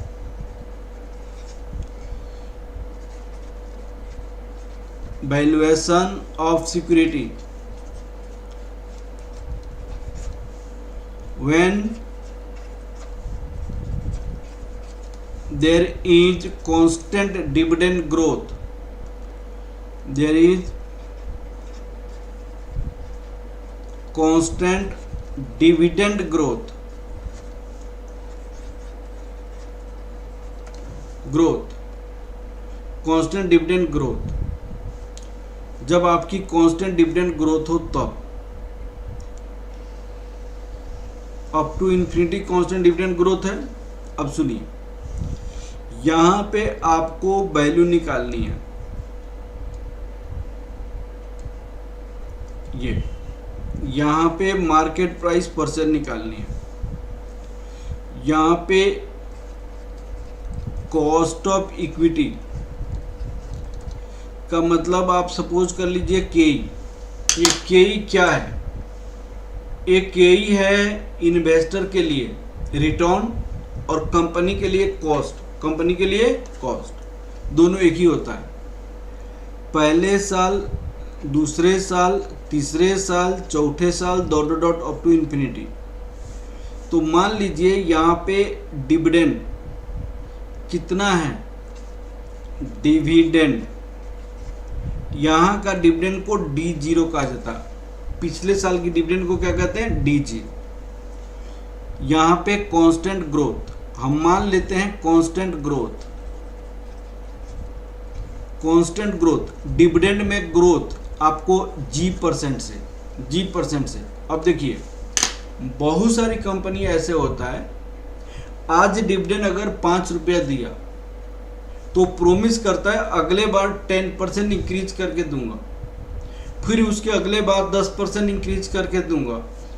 valuation of security. When there is constant dividend growth, there is constant dividend growth constant dividend growth. जब आपकी कांस्टेंट डिविडेंड ग्रोथ हो तब up to infinity constant dividend growth है। अब सुनिए, यहां पे आपको वैल्यू निकालनी है। ये यहां पे मार्केट प्राइस पर शेयर निकालनी है। यहां पे कॉस्ट ऑफ इक्विटी का मतलब आप सपोज कर लीजिए केई। ये केई क्या है? एक केई है इन्वेस्टर के लिए रिटर्न और कंपनी के लिए कॉस्ट। कंपनी के लिए कॉस्ट दोनों एक ही होता है। पहले साल, दूसरे साल, तीसरे साल, चौथे साल, dot dot dot up to infinity. तो मान लीजिए यहाँ पे डिविडेंड कितना है? डिविडेंड, यहाँ का डिविडेंड को D0 कहा जाता है। पिछले साल की डिविडेंड को क्या कहते हैं? D0। यहाँ पे कांस्टेंट ग्रोथ हम मान लेते हैं। कांस्टेंट ग्रोथ डिविडेंड में ग्रोथ आपको G% से। अब देखिए, बहुत सारी कंपनी ऐसे होता है, आज डिविडेंड अगर 5 रुपया दिया तो प्रोमिस करता है अगले बार 10% इंक्रीज करके दूंगा, फिर उसके अगले बार 10% इंक्रीज करके दूंगा,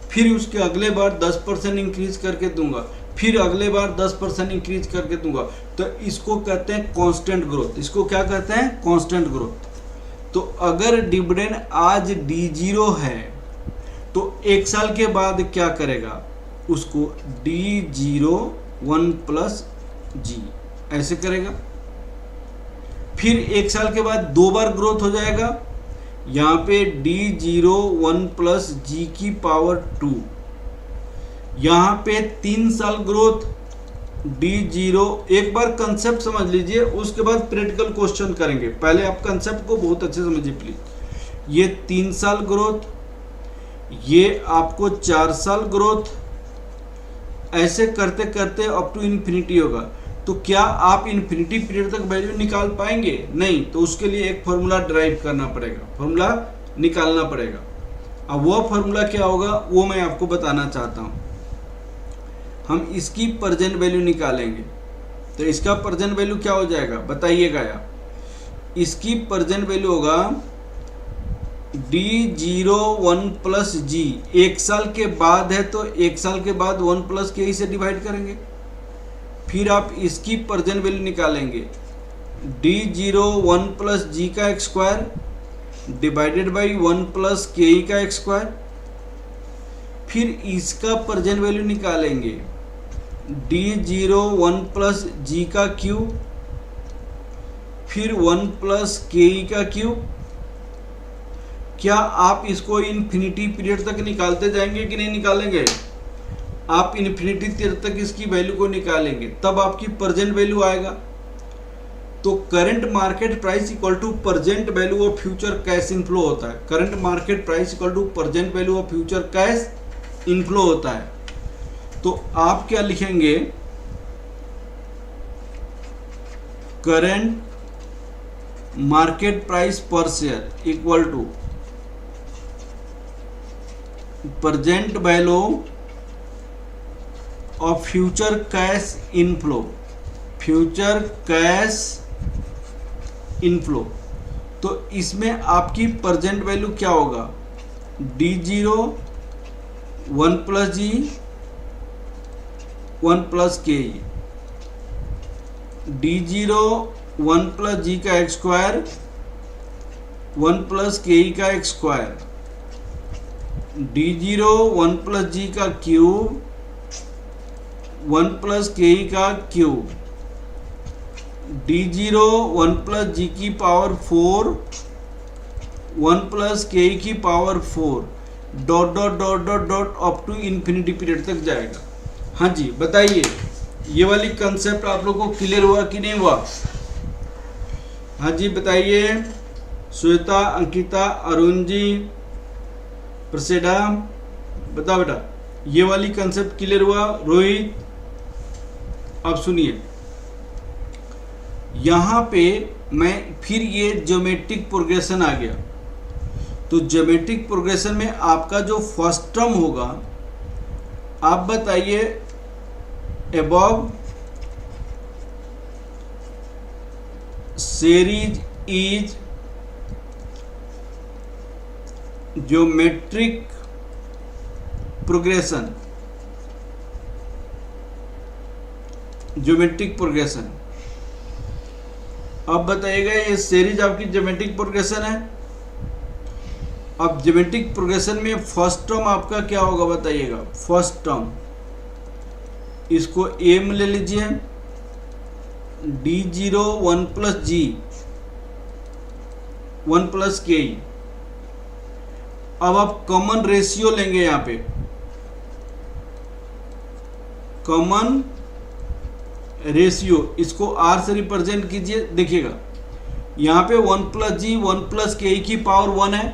फिर उसके अगले बार 10% इंक्रीज करके दूंगा, फिर अगले बार 10% इंक्रीज करके दूंगा। तो इसको कहते हैं कांस्टेंट ग्रोथ। इसको क्या कहते हैं? Constant growth. तो अगर डिविडेंड आज D0 है तो एक साल के बाद क्या करेगा? उसको D0 1 + G ऐसे करेगा। फिर एक साल के बाद 2 बार ग्रोथ हो जाएगा। यहाँ पे D0 1 + G⁻²। यहाँ पे 3 साल ग्रोथ D0। एक बार कंसेप्ट समझ लीजिए, उसके बाद प्रैक्टिकल क्वेश्चन करेंगे। पहले आप कंसेप्ट को बहुत अच्छे से समझिए प्लीज। ये 3 साल ग्रोथ, ये आपको 4 साल ग्रोथ, ऐसे करते करते अप टू इन्फिनिटी होगा। तो क्या आप इन्फिनिटी पीरियड तक वैल्यू निकाल पाएंगे? नहीं। तो उसके लिए एक फॉर्मूला ड्राइव करना पड़ेगा, फॉर्मूला निकालना पड़ेगा। अब वो फॉर्मूला क्या होगा वो मैं आपको बताना चाहता हूँ। हम इसकी प्रेजेंट वैल्यू निकालेंगे। तो इसका प्रेजेंट वैल्यू क्या हो जाएगा बताइएगा आप। इसकी प्रेजेंट वैल्यू होगा D0 1 + G। एक साल के बाद है तो एक साल के बाद 1 + K से डिवाइड करेंगे। फिर आप इसकी प्रेजेंट वैल्यू निकालेंगे D0 1 + G का x² डिवाइडेड बाई 1 + K का x²। फिर इसका प्रेजेंट वैल्यू निकालेंगे D0 1 + G का क्यूब, फिर 1 + K का क्यूब। क्या आप इसको इन्फिनिटी पीरियड तक निकालते जाएंगे कि नहीं निकालेंगे? आप इन्फिनिटी पीरियड तक इसकी वैल्यू को निकालेंगे तब आपकी प्रेजेंट वैल्यू आएगा। तो current market price equal to present value of future cash inflow होता है। Current market price equal to present value of future cash inflow होता है। तो आप क्या लिखेंगे? Current market price per share equal to present value of future cash inflow. Future cash inflow. तो इसमें आपकी प्रेजेंट वैल्यू क्या होगा? D0 1 + G 1 + K। D0 1 + G का x² 1 + K का x²। D0 1 + G का क्यूब 1 + K का cube. D0 1 + G⁻⁴ 1 + K⁻⁴ dot dot dot dot dot up to infinity period तक जाएगा। हाँ जी बताइए, ये वाली कंसेप्ट आप लोगों को क्लियर हुआ कि नहीं हुआ? हाँ जी बताइए। श्वेता, अंकिता, अरुण जी, प्रसेडा, बताओ बेटा, ये वाली कंसेप्ट क्लियर हुआ रोहित? अब सुनिए, यहां पे मैं फिर ये ज्योमेट्रिक प्रोग्रेशन आ गया। तो ज्योमेट्रिक प्रोग्रेशन में आपका जो फर्स्ट टर्म होगा, आप बताइए above series is geometric progression, geometric progression. अब बताइएगा ये सीरीज आपकी ज्योमेट्रिक प्रोग्रेशन है। अब ज्योमेट्रिक प्रोग्रेशन में फर्स्ट टर्म आपका क्या होगा बताइएगा? फर्स्ट टर्म इसको एम ले लीजिए, d0 1 प्लस जी 1 प्लस के। अब आप कॉमन रेशियो लेंगे, यहाँ पे कॉमन रेशियो, इसको r से रिप्रेजेंट कीजिए। देखिएगा यहाँ पे 1 प्लस जी 1 प्लस के की पावर 1 है,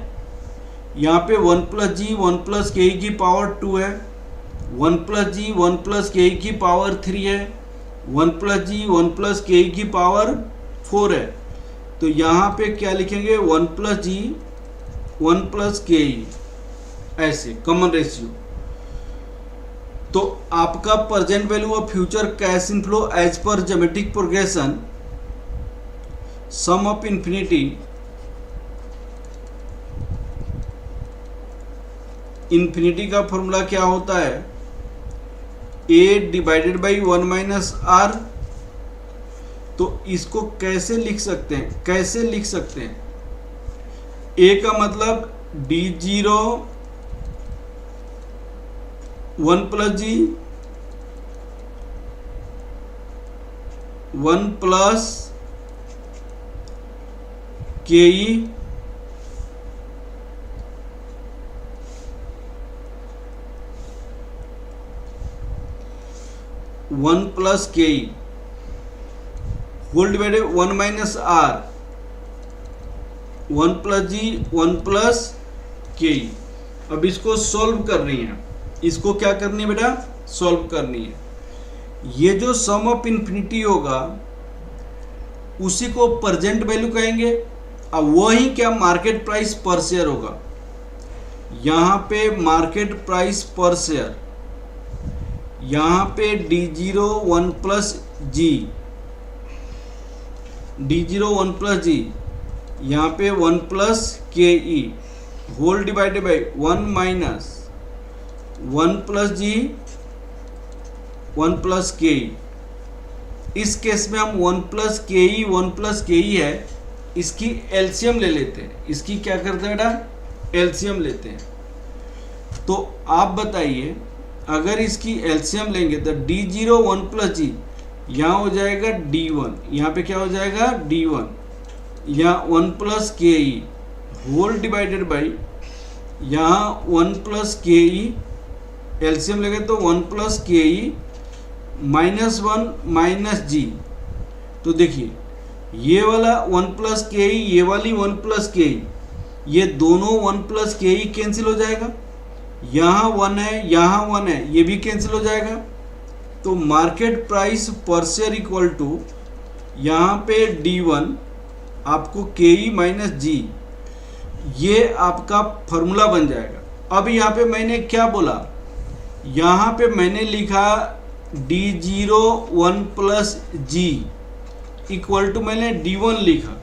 यहाँ पे 1 प्लस जी 1 प्लस के की पावर 2 है, 1 प्लस जी 1 प्लस के की पावर 3 है, 1 प्लस जी 1 प्लस के की पावर 4 है। तो यहाँ पे क्या लिखेंगे? 1 प्लस जी 1 प्लस के, ऐसे कॉमन रेशियो। तो आपका present value of future cash inflow as per geometric progression, sum of infinity infinity का फॉर्मूला क्या होता है? a divided by 1 minus R. तो इसको कैसे लिख सकते हैं? कैसे लिख सकते हैं? a का मतलब d0 1 plus G 1 plus K E 1 plus K E whole divided 1 minus R 1 plus G 1 plus K E. अब इसको सॉल्व करनी है, इसको क्या करनी है बेटा? सॉल्व करनी है। ये जो सम ऑफ इंफिनिटी होगा उसी को प्रेजेंट वैल्यू कहेंगे। अब वही क्या मार्केट प्राइस पर शेयर होगा। यहाँ पे मार्केट प्राइस पर शेयर, यहाँ पे d0 1 प्लस जी, d0 1 प्लस जी, यहाँ पे 1 plus K E whole divided by 1 minus 1 plus G 1 plus K E. इस केस में हम 1 plus K E 1 plus K ई है, इसकी एलसीएम ले लेते हैं। इसकी क्या करते हैं बेटा? एलसीएम लेते हैं। तो आप बताइए, अगर इसकी एलसीएम लेंगे तो d0 1 प्लस जी यहाँ हो जाएगा d1, यहाँ पे क्या हो जाएगा? d1, यहाँ 1 plus K E whole divided by यहाँ 1 प्लस के ई, एलसीएम लेंगे तो 1 plus K E minus 1 minus जी। तो देखिए ये वाला 1 प्लस के ई, ये वाली 1 प्लस के ई, ये दोनों 1 प्लस के ई कैंसिल हो जाएगा। यहाँ 1 है, यहाँ 1 है, ये भी कैंसिल हो जाएगा। तो market price per share equal to यहाँ पे d1 आपको के ई माइनस जी, ये आपका फॉर्मूला बन जाएगा। अब यहाँ पे मैंने क्या बोला? यहाँ पे मैंने लिखा d0 1 plus ji equal to, मैंने d1 लिखा।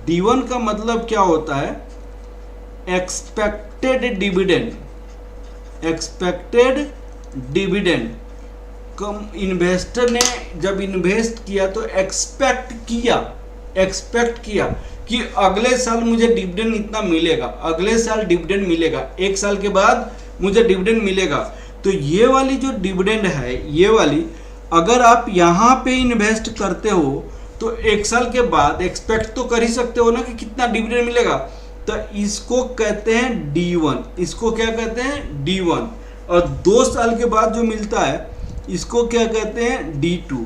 d1 का मतलब क्या होता है? Expected dividend, expected dividend. कम इन्वेस्टर ने जब इन्वेस्ट किया तो एक्सपेक्ट किया कि अगले साल मुझे डिविडेंड इतना मिलेगा, अगले साल डिविडेंड मिलेगा, एक साल के बाद मुझे डिविडेंड मिलेगा। तो ये वाली जो डिविडेंड है, ये वाली अगर आप यहाँ पे इन्वेस्ट करते हो तो एक साल के बाद एक्सपेक्ट तो कर ही सकते हो ना कि कितना डिविडेंड मिलेगा। तो इसको कहते हैं D1, इसको क्या कहते हैं? D1। और 2 साल के बाद जो मिलता है इसको क्या कहते हैं? D2।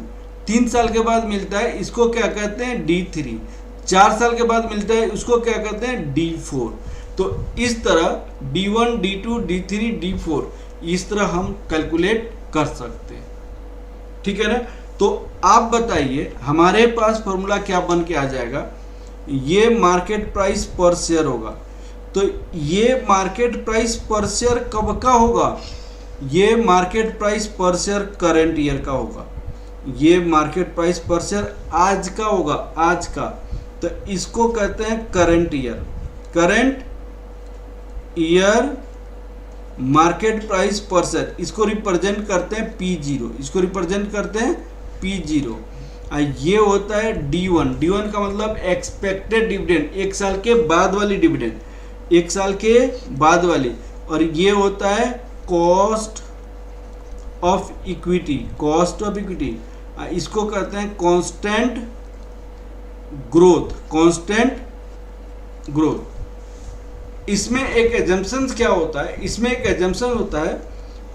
3 साल के बाद मिलता है इसको क्या कहते हैं? D3। 4 साल के बाद मिलता है उसको क्या कहते हैं? D4। तो इस तरह D1, D2, D3, D4 इस तरह हम कैलकुलेट कर सकते हैं, ठीक है ना। तो आप बताइए हमारे पास फॉर्मूला क्या बन के आ जाएगा, ये मार्केट प्राइस पर शेयर होगा। तो ये मार्केट प्राइस पर शेयर कब का होगा, ये market price per share current year का होगा, ये मार्केट प्राइस पर शेयर आज का होगा, आज का। तो इसको कहते हैं current year, current year market price per share. इसको रिप्रेजेंट करते हैं P0, इसको रिप्रेजेंट करते हैं P0। ये होता है D1, D1 का मतलब एक्सपेक्टेड डिविडेंड, एक साल के बाद वाली डिविडेंड, एक साल के बाद वाली। और ये होता है cost of equity, cost of equity. इसको कहते हैं कांस्टेंट ग्रोथ, कांस्टेंट ग्रोथ। इसमें एक एजम्पशन क्या होता है, इसमें एक एजम्पशन होता है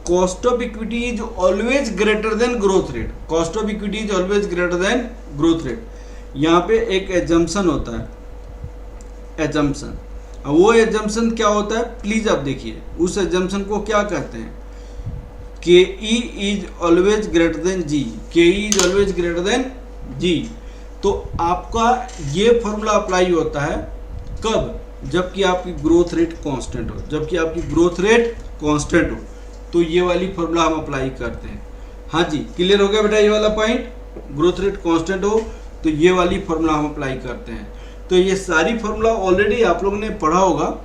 cost of equity is always greater then growth rate, cost of equity is always greater then growth rate. यहाँ पे एक एजम्पशन होता है, एजम्पशन। वो एजम्पशन क्या होता है, प्लीज आप देखिए उस एजम्पशन को क्या कहते हैं, K E is always greater than G, K E is always greater than G. तो आपका ये फॉर्मूला अप्लाई होता है कब, जबकि आपकी ग्रोथ रेट कांस्टेंट हो, जबकि आपकी ग्रोथ रेट कांस्टेंट हो, तो ये वाली फॉर्मूला हम अप्लाई करते हैं। हाँ जी, क्लियर हो गया बेटा ये वाला पॉइंट, ग्रोथ रेट कांस्टेंट हो तो ये वाली फॉर्मूला हम अप्लाई करते हैं। तो ये सारी फॉर्मूला ऑलरेडी आप लोगों ने पढ़ा होगा,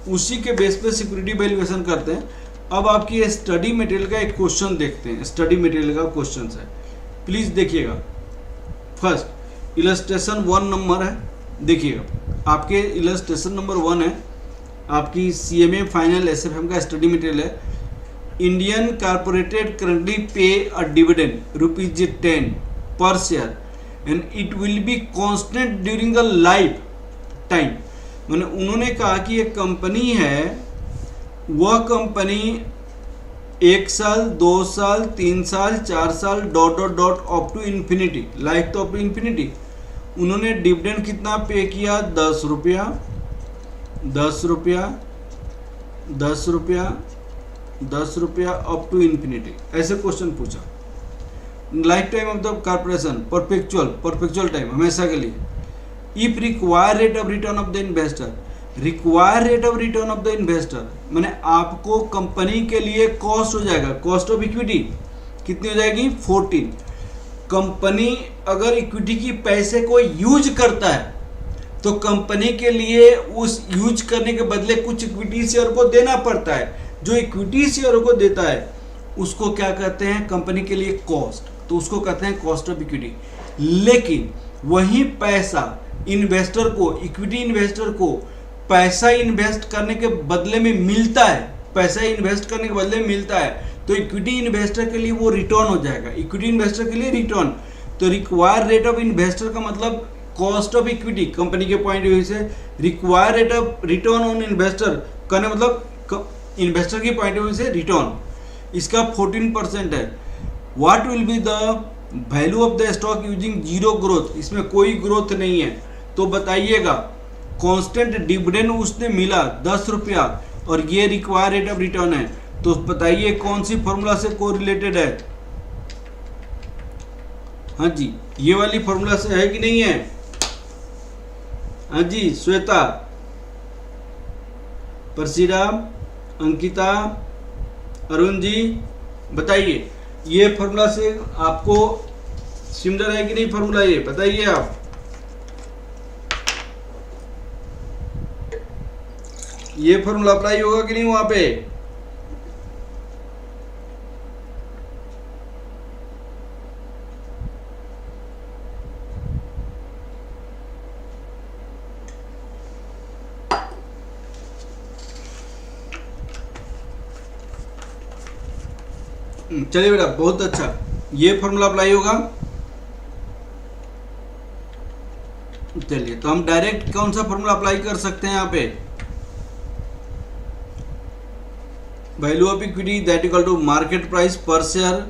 उसी के बेस पे सिक्योरिटी वैल्यूएशन करते हैं। अब आपकी स्टडी मटेरियल का एक क्वेश्चन देखते हैं, स्टडी मटेरियल का क्वेश्चन है, प्लीज देखिएगा। फर्स्ट इलस्ट्रेशन 1 नंबर है, देखिएगा आपके इलस्ट्रेशन नंबर 1 है, आपकी CMA फाइनल SFM का स्टडी मटेरियल है। इंडियन कारपोरेटेड करंटली पे अ डिविडेंड ₹10 पर share and it will be constant during the life time. मैंने उन्होंने कहा कि एक कंपनी है, वह कंपनी 1 साल 2 साल 3 साल 4 साल dot dot dot up to infinity, life तो अप टू इन्फिनिटी। उन्होंने डिविडेंड कितना पे किया, 10 रुपया 10 रुपया 10 रुपया 10 रुपया अप टू इन्फिनिटी, ऐसे क्वेश्चन पूछा। Life time of the corporation perpetual time, हमेशा के लिए। If require rate of return of the investor, require rate of return of the investor मैंने आपको कंपनी के लिए कॉस्ट हो जाएगा, कॉस्ट ऑफ इक्विटी कितनी हो जाएगी, 14। कंपनी अगर इक्विटी की पैसे को यूज करता है तो कंपनी के लिए उस यूज करने के बदले कुछ इक्विटी शेयर को देना पड़ता है। जो इक्विटी शेयर को देता है उसको क्या कहते हैं, कंपनी के लिए कॉस्ट, तो उसको कहते हैं कॉस्ट ऑफ इक्विटी। लेकिन वही पैसा इन्वेस्टर को, इक्विटी इन्वेस्टर को पैसा इन्वेस्ट करने के बदले में मिलता है, पैसा इन्वेस्ट करने के बदले में मिलता है, तो इक्विटी इन्वेस्टर के लिए वो रिटर्न हो जाएगा, इक्विटी इन्वेस्टर के लिए रिटर्न। तो रिक्वायर रेट ऑफ इन्वेस्टर का मतलब कॉस्ट ऑफ इक्विटी, कंपनी के पॉइंट ऑफ व्यू से require rate of return on investor कहने मतलब इन्वेस्टर की पॉइंट ऑफ व्यू से रिटर्न, इसका 14% है। What will be the value of the stock using zero growth, इसमें कोई ग्रोथ नहीं है, तो बताइएगा कांस्टेंट डिविडेंड उसने मिला 10 रुपया और ये रिक्वायर रेट ऑफ रिटर्न है, तो बताइए कौन सी फॉर्मूला से कोरिलेटेड है। हाँ जी, ये वाली फॉर्मूला से है कि नहीं है। हाँ जी, श्वेता, परसीराम, अंकिता, अरुण जी बताइए ये फॉर्मूला से आपको सिमिलर है कि नहीं फॉर्मूला, ये बताइए आप। ये फॉर्मूला अप्लाई होगा कि नहीं वहां पे। चलिए बेटा, बहुत अच्छा, ये फॉर्मूला अप्लाई होगा। चलिए तो हम डायरेक्ट कौन सा फॉर्मूला अप्लाई कर सकते हैं यहाँ पे, value of equity that equal to market price per share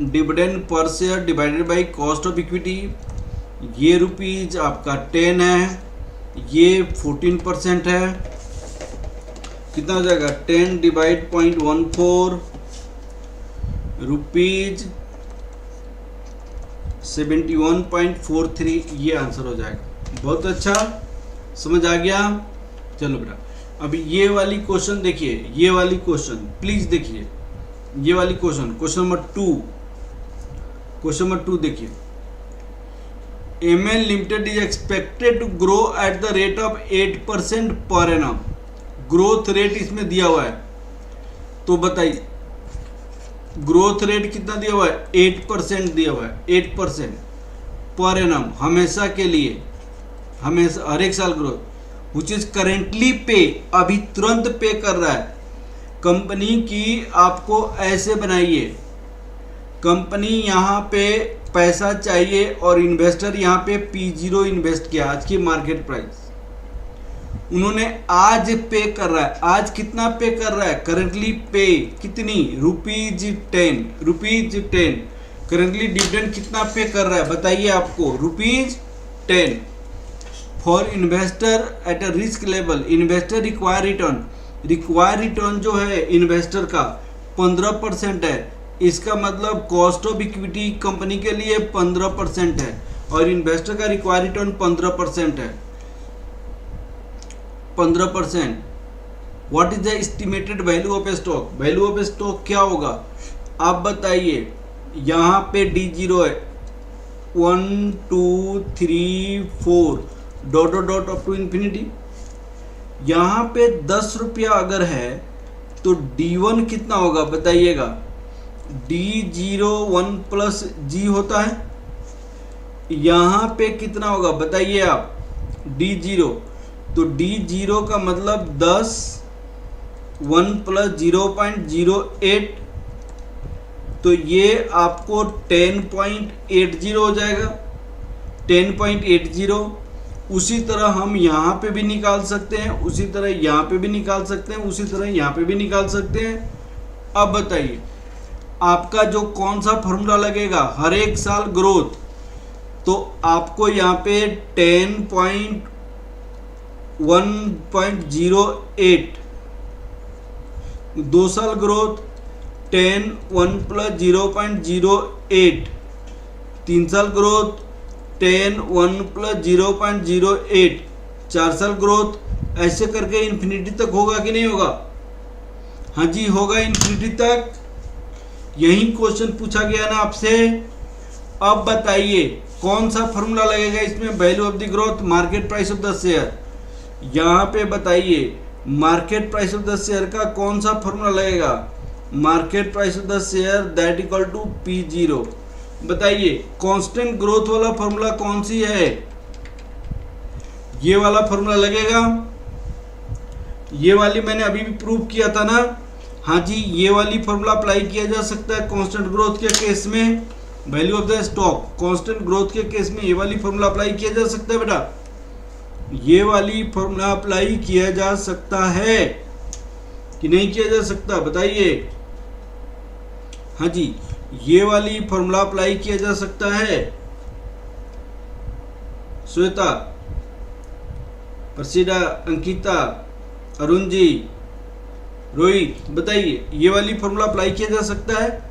dividend per share divided by cost of equity. ये रुपीज आपका 10 है, ये 14% है, कितना हो जाएगा 10 डिवाइड 0.14 रुपीज 71.43, ये आंसर हो जाएगा। बहुत अच्छा, समझ आ गया। चलो बेटा अभी ये वाली क्वेश्चन देखिए, ये वाली क्वेश्चन प्लीज देखिए, ये वाली क्वेश्चन नंबर 2 देखिए। ML limited is expected to grow at the rate of 8% per annum. Growth rate इसमें दिया हुआ है, तो बताइए ग्रोथ रेट कितना दिया हुआ है? 8% दिया हुआ है, 8% पर एनम, हमेशा के लिए, हमेशा हर एक साल ग्रोथ, विच इज करेंटली पे, अभी तुरंत पे कर रहा है। कंपनी की आपको ऐसे बनाइए, कंपनी यहाँ पे पैसा चाहिए और इन्वेस्टर यहाँ पे P0 इन्वेस्ट किया, आज की मार्केट प्राइस उन्होंने आज पे कर रहा है। आज कितना पे कर रहा है? करेंटली पे कितनी? ₹10, ₹10। करेंटली डिविडेंड कितना पे कर रहा है बताइए आपको? ₹10। For investor at a risk level, investor require return जो है इन्वेस्टर का 15% है। इसका मतलब कॉस्ट ऑफ इक्विटी कंपनी के लिए 15% है और इन्वेस्टर का रिक्वायर रिटर्न 15% है। 15%। What is the estimated value of stock? Value of stock क्या होगा आप बताइए? यहाँ पे D0 है, 1 2 3 4 dot dot dot up to infinity. यहाँ पे 10 रुपया अगर है तो D1 कितना होगा बताइएगा? D0 1 प्लस G होता है। यहाँ पे कितना होगा बताइए आप? D0, तो D0 का मतलब 10, 1 प्लस 0.08, तो ये आपको 10.80 हो जाएगा, 10.80। उसी तरह हम यहाँ पे भी निकाल सकते हैं, उसी तरह यहाँ पे भी निकाल सकते हैं, उसी तरह यहाँ पे भी निकाल सकते हैं। अब बताइए आपका जो कौन सा फॉर्मूला लगेगा? हर एक साल ग्रोथ, तो आपको यहाँ पे 10.1.08, 2 साल ग्रोथ 10 1 प्लस 0.08, 3 साल ग्रोथ 10 1 प्लस 0.08, 4 साल ग्रोथ, ऐसे करके इन्फिनिटी तक होगा कि नहीं होगा? हाँ जी होगा, इन्फिनिटी तक। यही क्वेश्चन पूछा गया ना आपसे। अब बताइए कौन सा फॉर्मूला लगेगा इसमें? Value of the growth, market price of the share. यहाँ पे बताइए market price of the share का कौन सा फॉर्मूला लगेगा? Market price of the share that equal to P0। बताइए कांस्टेंट ग्रोथ वाला फॉर्मूला कौन सी है? ये वाला फॉर्मूला लगेगा। ये वाली मैंने अभी भी प्रूव किया था ना। हाँ जी, ये वाली फॉर्मूला अप्लाई किया जा सकता है कांस्टेंट ग्रोथ के केस में। Value of the stock constant growth के केस में ये वाली फॉर्मूला अप्लाई किया जा सकता है बेटा। ये वाली फॉर्मूला अप्लाई किया जा सकता है कि नहीं किया जा सकता बताइए? हाँ जी, ये वाली फॉर्मूला अप्लाई किया जा सकता है। श्वेता, प्रसिद्धा, अंकिता, अरुण जी, रोहित, बताइए ये वाली फॉर्मूला अप्लाई किया जा सकता है?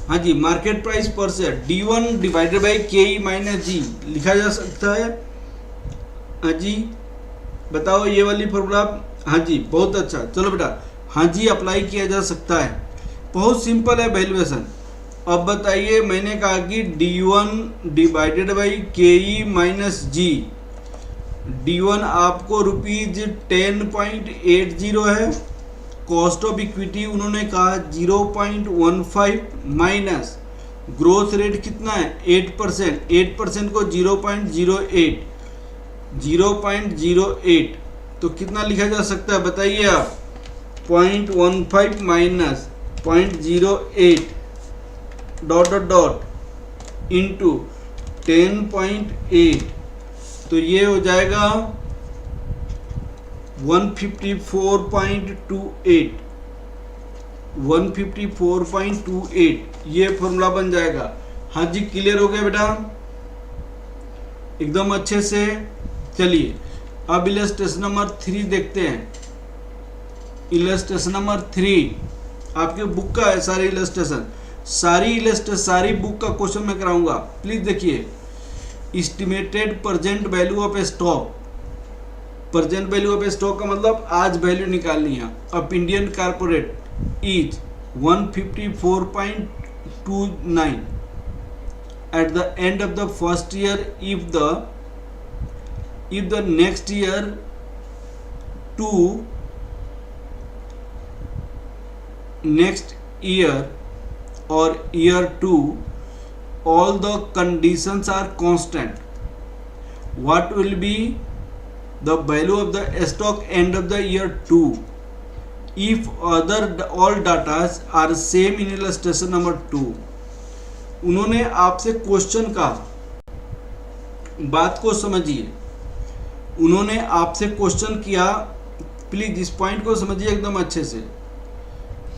हाँ जी, market price per share D1 divided by KE minus G लिखा जा सकता है। हाँ जी बताओ ये वाली फॉर्मूला। हाँ जी बहुत अच्छा, चलो बेटा हाँ जी अप्लाई किया जा सकता है। बहुत सिंपल है वैल्यूएशन। अब बताइए मैंने कहा कि D1 divided by KE minus G। D1 आपको ₹10.80 है। कॉस्ट ऑफ इक्विटी उन्होंने कहा 0.15 माइनस ग्रोथ रेट कितना है? 8%। 8% को 0.08 तो कितना लिखा जा सकता है बताइए आप? 0.15 minus 0.08 dot dot dot into 10.8, तो ये हो जाएगा 154.28। 154.28 ये फॉर्मूला बन जाएगा। हाँ जी क्लियर हो गया बेटा एकदम अच्छे से। चलिए अब इलस्ट्रेशन नंबर 3 देखते हैं। इलस्ट्रेशन नंबर 3 आपके बुक का है, सारी इलस्ट्रेशन, सारी बुक का क्वेश्चन मैं कराऊंगा। प्लीज देखिए, estimated present value of stock, present value of stock का मतलब आज वैल्यू निकालनी है। अब Indian corporate is 154.29 at the end of the first year if the next year or year 2 all the conditions are constant, what will be the value of the stock end of the year 2 if all data are same in illustration number 2। उन्होंने आपसे question का, बात को समझिए, उन्होंने आपसे question किया, please इस पॉइंट को समझिए एकदम अच्छे से।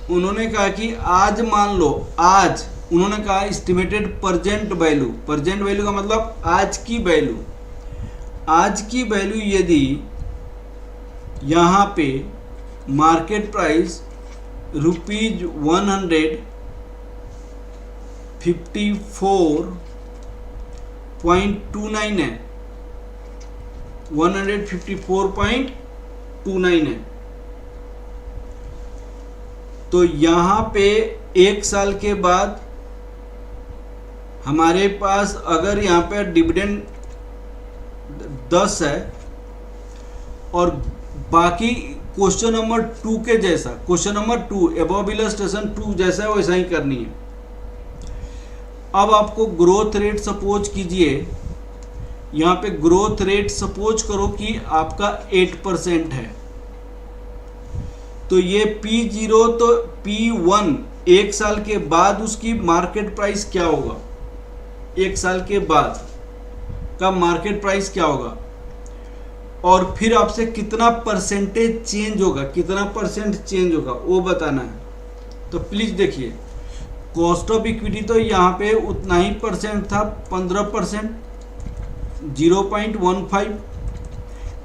उन्होंने कहा कि आज मान लो, आज उन्होंने कहा estimated present value, present value का मतलब आज की वैल्यू, आज की वैल्यू यदि यहाँ पे मार्केट प्राइस ₹154.29 है, 154.29 है, तो यहाँ पे एक साल के बाद हमारे पास अगर यहाँ पे डिविडेंड 10 है और बाकी क्वेश्चन नंबर 2 के जैसा, क्वेश्चन नंबर 2 अबव इलस्ट्रेशन 2 जैसा है वैसा ही करनी है। अब आपको ग्रोथ रेट सपोज कीजिए, यहाँ पे ग्रोथ रेट सपोज करो कि आपका 8% है, तो ये P0 तो P1 एक साल के बाद उसकी मार्केट प्राइस क्या होगा, एक साल के बाद का मार्केट प्राइस क्या होगा, और फिर आपसे कितना परसेंटेज चेंज होगा, कितना परसेंट चेंज होगा वो बताना है। तो प्लीज देखिए, कॉस्ट ऑफ इक्विटी तो यहाँ पे उतना ही परसेंट था, 15%, 0.15।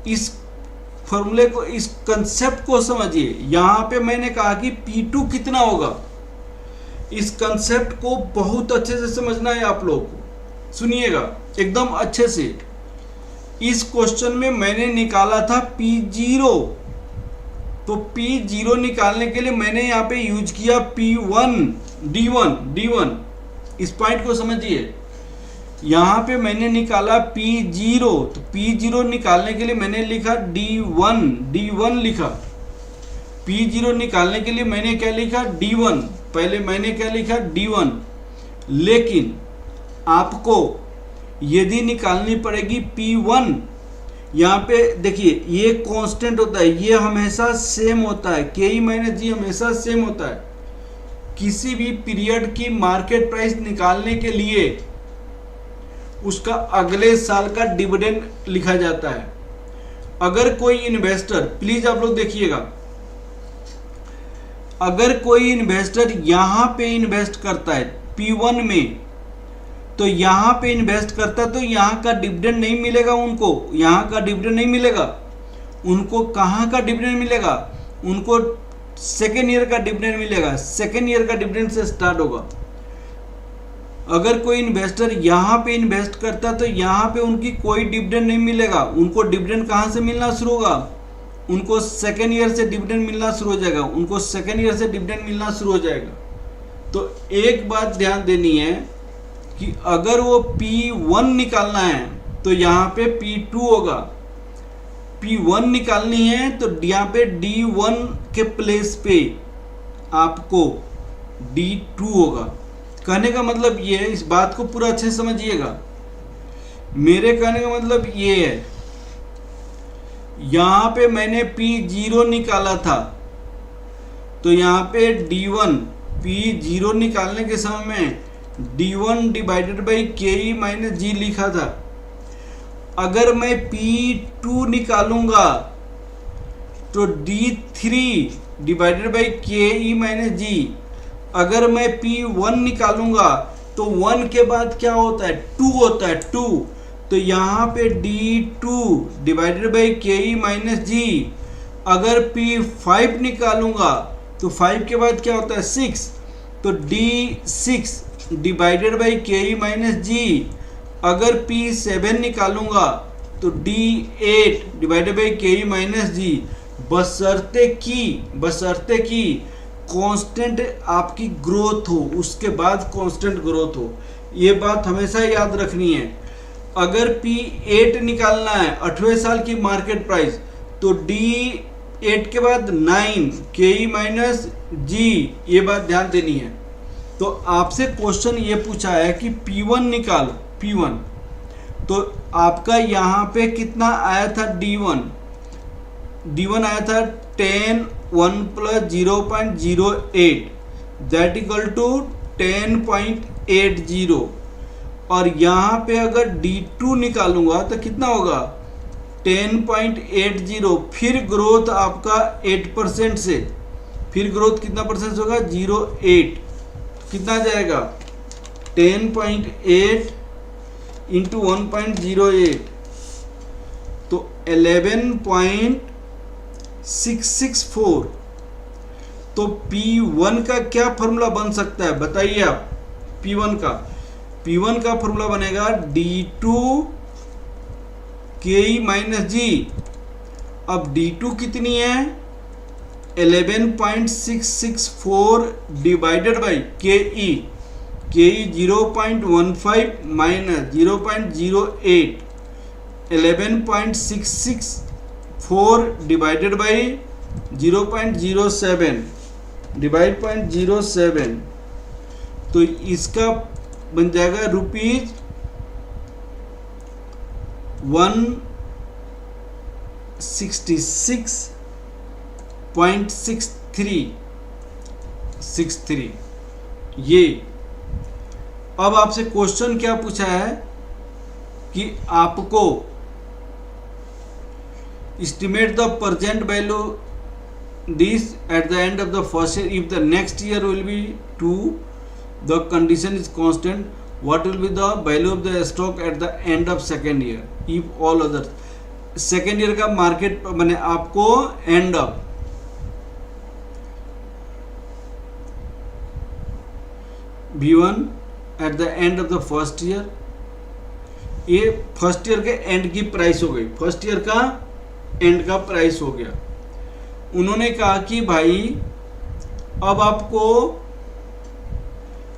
इस फॉर्मूले को, इस कंसेप्ट को समझिए। यहाँ पे मैंने कहा कि P2 कितना होगा, इस कंसेप्ट को बहुत अच्छे से समझना है आप लोगों को, सुनिएगा एकदम अच्छे से। इस क्वेश्चन में मैंने निकाला था P0, तो P0 निकालने के लिए मैंने यहाँ पे यूज किया P1 D1। इस पॉइंट को समझिए, यहाँ पे मैंने निकाला P0, तो P0 निकालने के लिए मैंने लिखा D1 लिखा। P0 निकालने के लिए मैंने क्या लिखा, D1, पहले मैंने क्या लिखा, D1। लेकिन आपको यदि निकालनी पड़ेगी P1, यहाँ पे देखिए ये कांस्टेंट होता है, ये हमेशा सेम होता है, KE माइनस G हमेशा सेम होता है। किसी भी पीरियड की मार्केट प्राइस निकालने के लिए उसका अगले साल का डिविडेंड लिखा जाता है। अगर कोई इन्वेस्टर, प्लीज आप लोग देखिएगा, अगर कोई इन्वेस्टर यहाँ पे इन्वेस्ट करता है P1 में, तो यहाँ पे इन्वेस्ट करता है तो यहाँ का डिविडेंड नहीं मिलेगा उनको, यहाँ का डिविडेंड नहीं मिलेगा उनको। कहाँ का डिविडेंड मिलेगा उनको, सेकेंड ईयर का डिविडेंड मिलेगा, सेकेंड ईयर का डिविडेंड से स्टार्ट होगा। अगर कोई इन्वेस्टर यहाँ पे इन्वेस्ट करता है तो यहाँ पे उनकी कोई डिविडेंड नहीं मिलेगा, उनको डिविडेंड कहाँ से मिलना शुरू होगा, उनको सेकेंड ईयर से डिविडेंड मिलना शुरू हो जाएगा, उनको सेकेंड ईयर से डिविडेंड मिलना शुरू हो जाएगा। तो एक बात ध्यान देनी है कि अगर वो P1 निकालना है तो यहाँ पे P2 होगा, P1 निकालनी है तो यहाँ पे D1 के प्लेस पे आपको D2 होगा। कहने का मतलब ये है, इस बात को पूरा अच्छे से समझिएगा। मेरे कहने का मतलब ये है, यहाँ पे मैंने P0 निकाला था तो यहाँ पे D1, P0 निकालने के समय में D1 divided by KE minus G लिखा था। अगर मैं P2 निकालूंगा तो D3 divided by KE minus G। अगर मैं P1 निकालूंगा तो 1 के बाद क्या होता है, 2 होता है, 2। तो यहाँ पे D2 divided by KE minus G, अगर P5 निकालूंगा तो 5 के बाद क्या होता है 6, तो D6 divided by KE minus G. अगर P7 निकालूंगा तो D8 divided by KE minus G, बशर्ते कि कांस्टेंट आपकी ग्रोथ हो, उसके बाद कांस्टेंट ग्रोथ हो। ये बात हमेशा याद रखनी है। अगर P8 निकालना है 8वें साल की मार्केट प्राइस, तो D8 के बाद 9 KE माइनस जी, ये बात ध्यान देनी है। तो आपसे क्वेश्चन ये पूछा है कि P1 निकालो, P1 तो आपका यहाँ पे कितना आया था D1 आया था 10 1 प्लस 0.08 दैट इक्वल टू 10.80, और यहाँ पे अगर D2 निकालूंगा तो कितना होगा 10.80, फिर ग्रोथ आपका 8% से, फिर ग्रोथ कितना परसेंट से होगा 0.8, कितना जाएगा 10.8 इंटू 1.08, तो 11.664। तो P1 का क्या फॉर्मूला बन सकता है बताइए आप। P1 का फॉर्मूला बनेगा D2 KE माइनस जी। अब D2 कितनी है 11.664 divided by KE 0.15 minus 0.08, 11.664 divided by 0.07 divide 0.07, तो इसका बन जाएगा रुपीज 166.63 ये। अब आपसे क्वेश्चन क्या पूछा है कि आपको estimate the present value this at the end of the first year if the next year will be 2, the condition is constant, what will be the value of the stock at the end of second year if all others। Second year का market मैंने आपको end of V1 at the end of the first year, ये first year के and की price हो गई, first year का and का प्राइस हो गया। उन्होंने कहा कि भाई अब आपको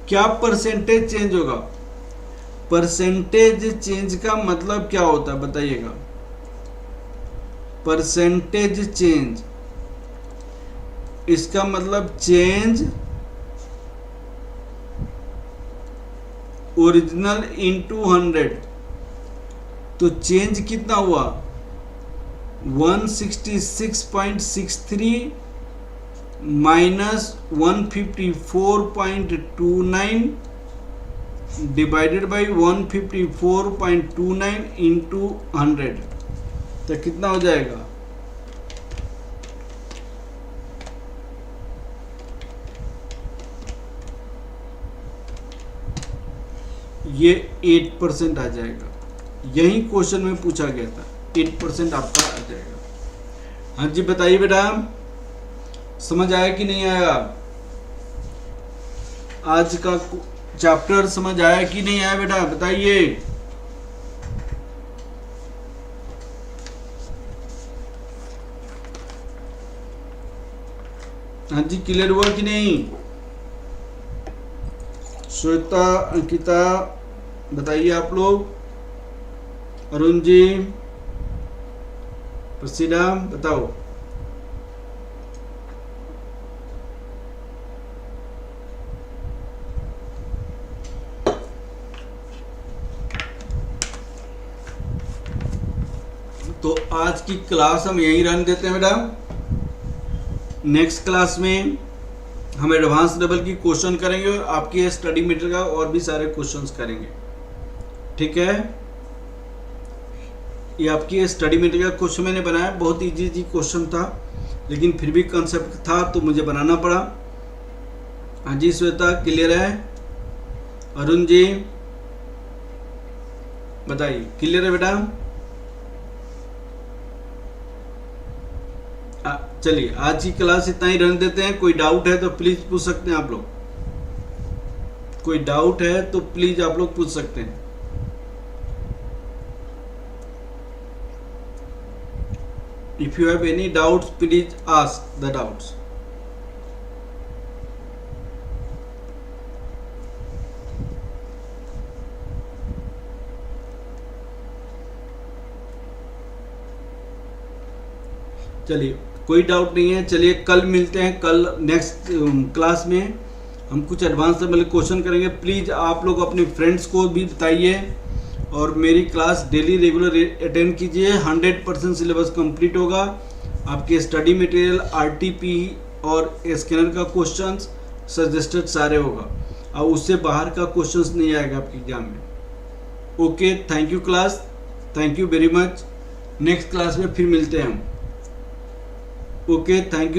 क्या परसेंटेज चेंज होगा। परसेंटेज चेंज का मतलब क्या होता है बताइएगा। परसेंटेज चेंज, इसका मतलब चेंज ओरिजिनल इंटू 100, तो चेंज कितना हुआ 166.63 माइनस 154.29 डिवाइडेड बाई 154.29 इंटू 100, तो कितना हो जाएगा ये 8% आ जाएगा। यही क्वेश्चन में पूछा गया था, 8% आपका आ जाएगा। हाँ जी बताइए बेटा, समझ आया कि नहीं आया? आज का चैप्टर समझ आया कि नहीं आया बेटा बताइए। हाँ जी क्लियर हुआ कि नहीं? श्वेता, अंकिता बताइए आप लोग, अरुण जी, प्रसीदा बताओ। तो आज की क्लास हम यहीं रन देते हैं बेटा। नेक्स्ट क्लास में हम एडवांस लेवल की क्वेश्चन करेंगे और आपके स्टडी मटेरियल का और भी सारे क्वेश्चंस करेंगे, ठीक है। ये आपकी स्टडी मटेरियल का क्वेश्चन मैंने बनाया, बहुत इजी क्वेश्चन था लेकिन फिर भी कंसेप्ट था तो मुझे बनाना पड़ा। हाँ जी श्वेता क्लियर है? अरुण जी बताइए क्लियर है बेटा? चलिए आज की क्लास इतना ही रहने देते हैं। कोई डाउट है तो प्लीज पूछ सकते हैं आप लोग। कोई डाउट है तो प्लीज आप लोग पूछ सकते हैं। If you have any doubts please ask the doubts. चलिए कोई डाउट नहीं है। चलिए कल मिलते हैं। कल नेक्स्ट क्लास में हम कुछ एडवांस लेवल क्वेश्चन करेंगे। प्लीज़ आप लोग अपने फ्रेंड्स को भी बताइए और मेरी क्लास डेली रेगुलर अटेंड कीजिए। 100% सिलेबस कंप्लीट होगा। आपके स्टडी मटेरियल, आरटीपी और स्कैनर का क्वेश्चंस सजेस्टेड सारे होगा और उससे बाहर का क्वेश्चंस नहीं आएगा आपके एग्जाम में। Okay, thank you class, thank you very much. Next class में फिर मिलते हैं हम। Okay, thank you.